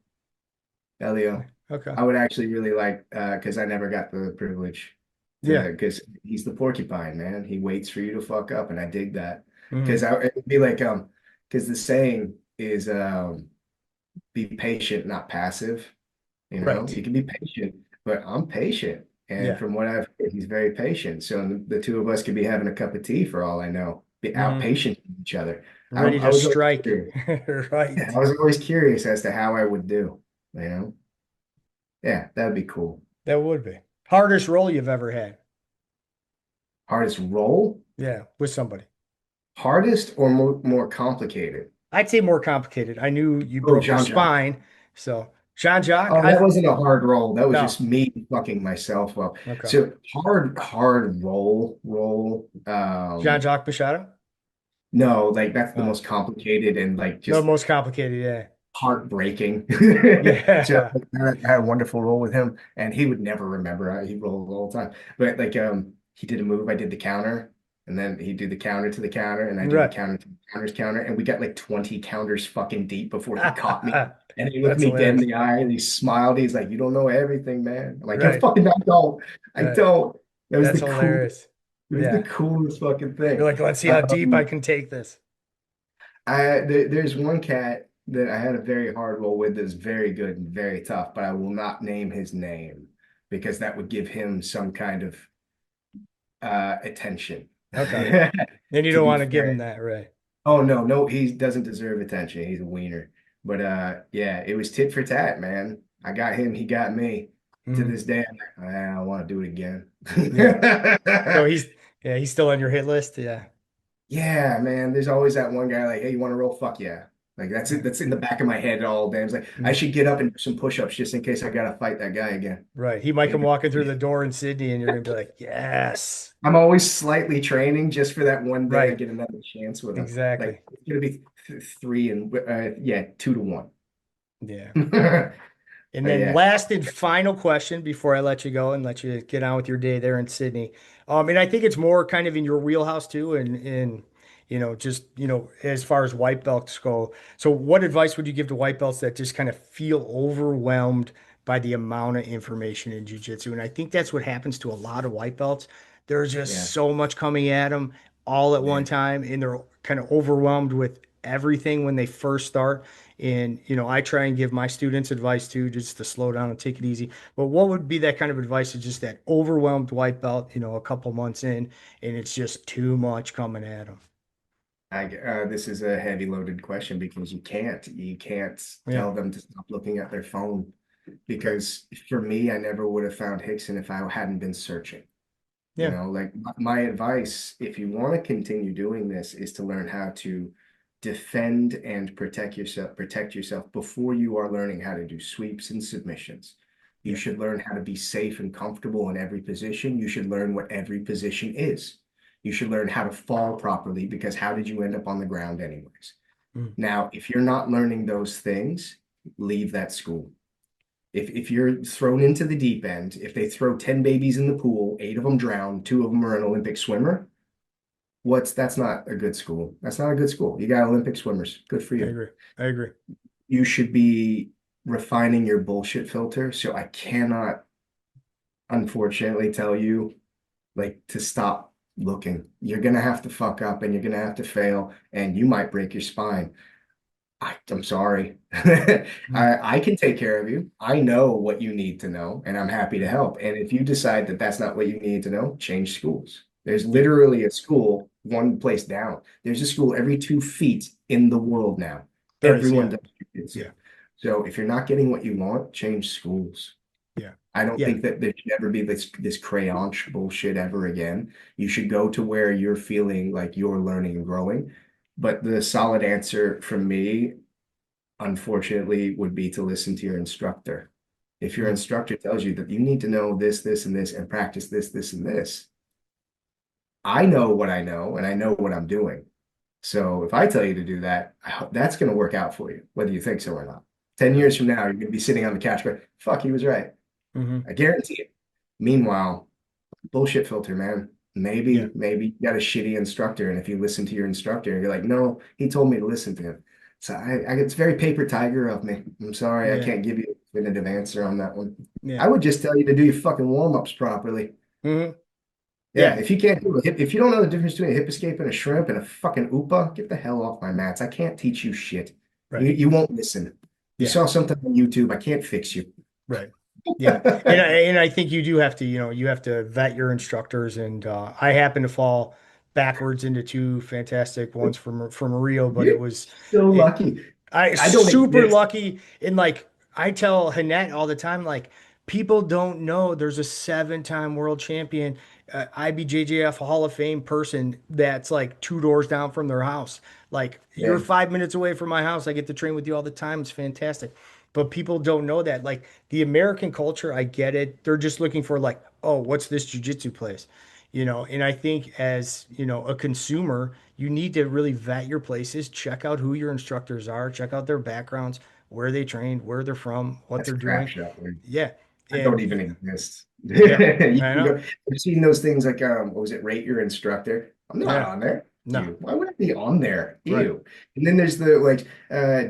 Elio. Okay. I would actually really like because I never got the privilege Yeah. to because he's the porcupine, man. He waits for you to fuck up, and I dig that. Because Mhm. I it'd be like because the saying is be patient, not passive. You know, Right. you can be patient, but I'm patient. And Yeah. from what I've heard, he's very patient. So the two of us could be having a cup of tea for all I know, be out Mhm. patient each other. Ready I to was always strike. curious. Yeah, Right. I was always curious as to how I would do, you know? Yeah, that'd be cool. That would be. Hardest role you've ever had. Hardest role? Yeah, with somebody. Hardest or more complicated? I'd say more complicated. I knew you Oh, broke your Jean-Jacques. spine. So, Jean-Jacques, Oh, that I've, wasn't a hard role. That was just no. me fucking myself up. Okay. So hard role. Jean-Jacques Machado? No, like that's the Oh, most complicated and like the just most complicated. Yeah. heartbreaking. So Yeah. I had a wonderful role with him, and he would never remember. He rolled all the time. But like he did a move, I did the counter, and then he'd do the counter to the counter, and I do the Right. counter to the counter's counter, and we got like 20 counters fucking deep before he caught me. And he looked That's me dead in hilarious. the eye and he smiled. He's like, "You don't know everything, man." I'm like, "I Right. fucking I don't. I Right. don't." That was That's the coolest. hilarious. It was the Yeah. coolest fucking You're thing. like, let's see how deep I can take this. There's one cat that I had a very hard role with that's very good and very tough, but I will not name his name because that would give him some kind of attention. Okay. And you To don't be want to give him fair. that, right? Oh no, he doesn't deserve attention. He's a wiener. But yeah, it was tit for tat, man. I got him, he got me. To Mhm. this day, I'm like, I want to do it again. Yeah. So he's still on your hit list. Yeah. Yeah, man. There's always that one guy like, hey, you want to roll? Fuck yeah. Like that's it. That's in the back of my head all day. It's like I Mhm. should get up and do some push-ups just in case I gotta fight that guy again. Right. He might You come walking through know? the door in Sydney and you're gonna be like, yes. I'm always slightly training just for that one day I Right. get another chance with him. Like Exactly. it's gonna be three and yeah, 2-1. Yeah. And But then yeah, last and final question before I let you go and let you get on with your day there in Sydney. And I think it's more kind of in your wheelhouse too, and just as far as white belts go. So what advice would you give to white belts that just kind of feel overwhelmed by the amount of information in jiu-jitsu? And I think that's what happens to a lot of white belts. There's just yeah, so much coming at them all at yeah. one time, and they're kind of overwhelmed with everything when they first start. And, I try and give my students advice too, just to slow down and take it easy. But what would be that kind of advice to just that overwhelmed white belt, a couple months in, and it's just too much coming at them? This is a heavy loaded question because you can't Yeah. tell them to stop looking at their phone because for me, I never would have found Hickson if I hadn't been searching. You Yeah. know, like my advice, if you want to continue doing this, is to learn how to defend and protect yourself before you are learning how to do sweeps and submissions. You Yeah. should learn how to be safe and comfortable in every position. You should learn what every position is. You should learn how to fall properly because how did you end up on the ground anyways? Mm. Now, if you're not learning those things, leave that school. If you're thrown into the deep end, if they throw 10 babies in the pool, 8 of them drown, 2 of them are an Olympic swimmer, that's not a good school. That's not a good school. You got Olympic swimmers. Good for I you. agree. I agree. You should be refining your bullshit filter. So I cannot unfortunately tell you like to stop looking. You're gonna have to fuck up and you're gonna have to fail and you might break your spine. I'm sorry. Mm. I can take care of you. I know what you need to know, and I'm happy to help. And if you decide that that's not what you need to know, change schools. There's Yeah. literally a school one place down. There's a school every 2 feet in the world now. There is. Everyone Yeah. does jujitsu. Yeah. So if you're not getting what you want, change schools. Yeah. I don't Yeah. think that there should ever be this crayon bullshit ever again. You should go to where you're feeling like you're learning and growing. But the solid answer from me, unfortunately, would be to listen to your instructor. If your Mm. instructor tells you that you need to know this, this, and this, and practice this, this, and this, I know what I know and I know what I'm doing. So if I tell you to do that, that's going to work out for you, whether you think so or not. 10 years from now, you're gonna be sitting on the couch going, fuck, he was right. Hmm. I guarantee it. Meanwhile, bullshit filter, man. Yeah. Maybe you got a shitty instructor, and if you listen to your instructor, you're like, no, he told me to listen to him. So it's very paper tiger of me. I'm sorry, I Yeah. can't give you a definitive answer on that one. Yeah. I would just tell you to do your fucking warm-ups properly. Hmm. Yeah, Yeah. if you can't do a hip, if you don't know the difference between a hip escape and a shrimp and a fucking UPA, get the hell off my mats. I can't teach you shit. Right. You won't listen. You Yeah. saw something on YouTube, I can't fix you. Right. Yeah. And I think you do have to, you have to vet your instructors. And I happen to fall backwards into two fantastic ones from Rio, but You're it was so it, lucky. I I don't super exist. lucky. And like I tell Hanette all the time, like people don't know there's a 7-time world champion, IBJJF Hall of Fame person that's like 2 doors down from their house. Like you're Yeah, 5 minutes away from my house. I get to train with you all the time. It's fantastic. But people don't know that. Like the American culture, I get it. They're just looking for like, oh, what's this jujitsu place? And I think as, a consumer, you need to really vet your places, check out who your instructors are, check out their backgrounds, where they trained, where they're from, what that's they're a crap doing. shot, man. Yeah. I don't And even exist. yeah, You I can know. go, I've seen those things like what was it, rate your instructor? I'm not Yeah. on there. No. Ew. Why would I be on there? Right. Ew. And then there's the like,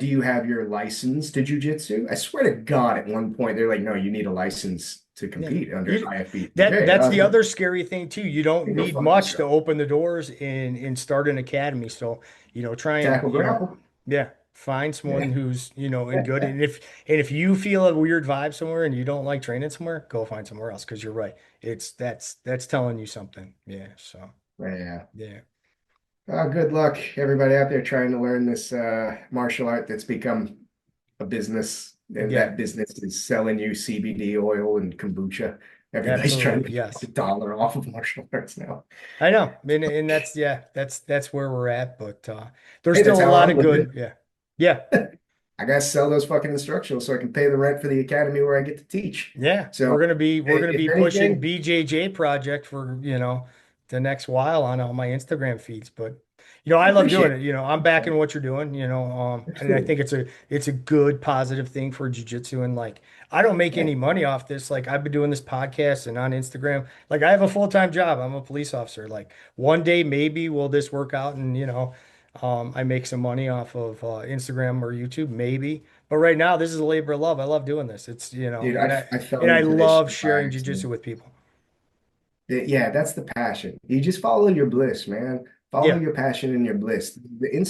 do you have your license to jujitsu? I swear to God, at one point they're like, no, you need a license to Yeah. compete under You that IFBJ. that's the other scary thing too. You don't Go need fuck much to yourself. open the doors and start an academy. So, try and, Tackle grapple. yeah, find someone Yeah. who's, in good. And if you feel a weird vibe somewhere and you don't like training somewhere, go find somewhere else because you're right. That's telling you something. Yeah. So, Yeah. yeah. Good luck, everybody out there trying to learn this martial art that's become a business, and Yeah. that business is selling you CBD oil and kombucha. Everybody's trying Absolutely. to make a Yes. dollar off of martial arts now. I know. And that's, yeah, that's where we're at, but there's Hey, still that's a how lot I'm of good. living. Yeah. Yeah. I gotta sell those fucking instructionals so I can pay the rent for the academy where I get to teach. Yeah, So, we're gonna be if pushing anything, BJJ project for, the next while on all my Instagram feeds. But I I love doing appreciate it. I'm backing what you're doing, and I it. think it's a good positive thing for jiu-jitsu. And like I don't make Yeah, any money off this. Like I've been doing this podcast and on Instagram. Like I have a full-time job. I'm a police officer. Like one day maybe will this work out and I make some money off of Instagram or YouTube, maybe. But right now, this is a labor of love. I love doing this. It's, dude, and I I fell and I into this love shit by sharing jujitsu accident. with people. Yeah, that's the passion. You just follow your bliss, man. Follow Yeah. your passion and your bliss. The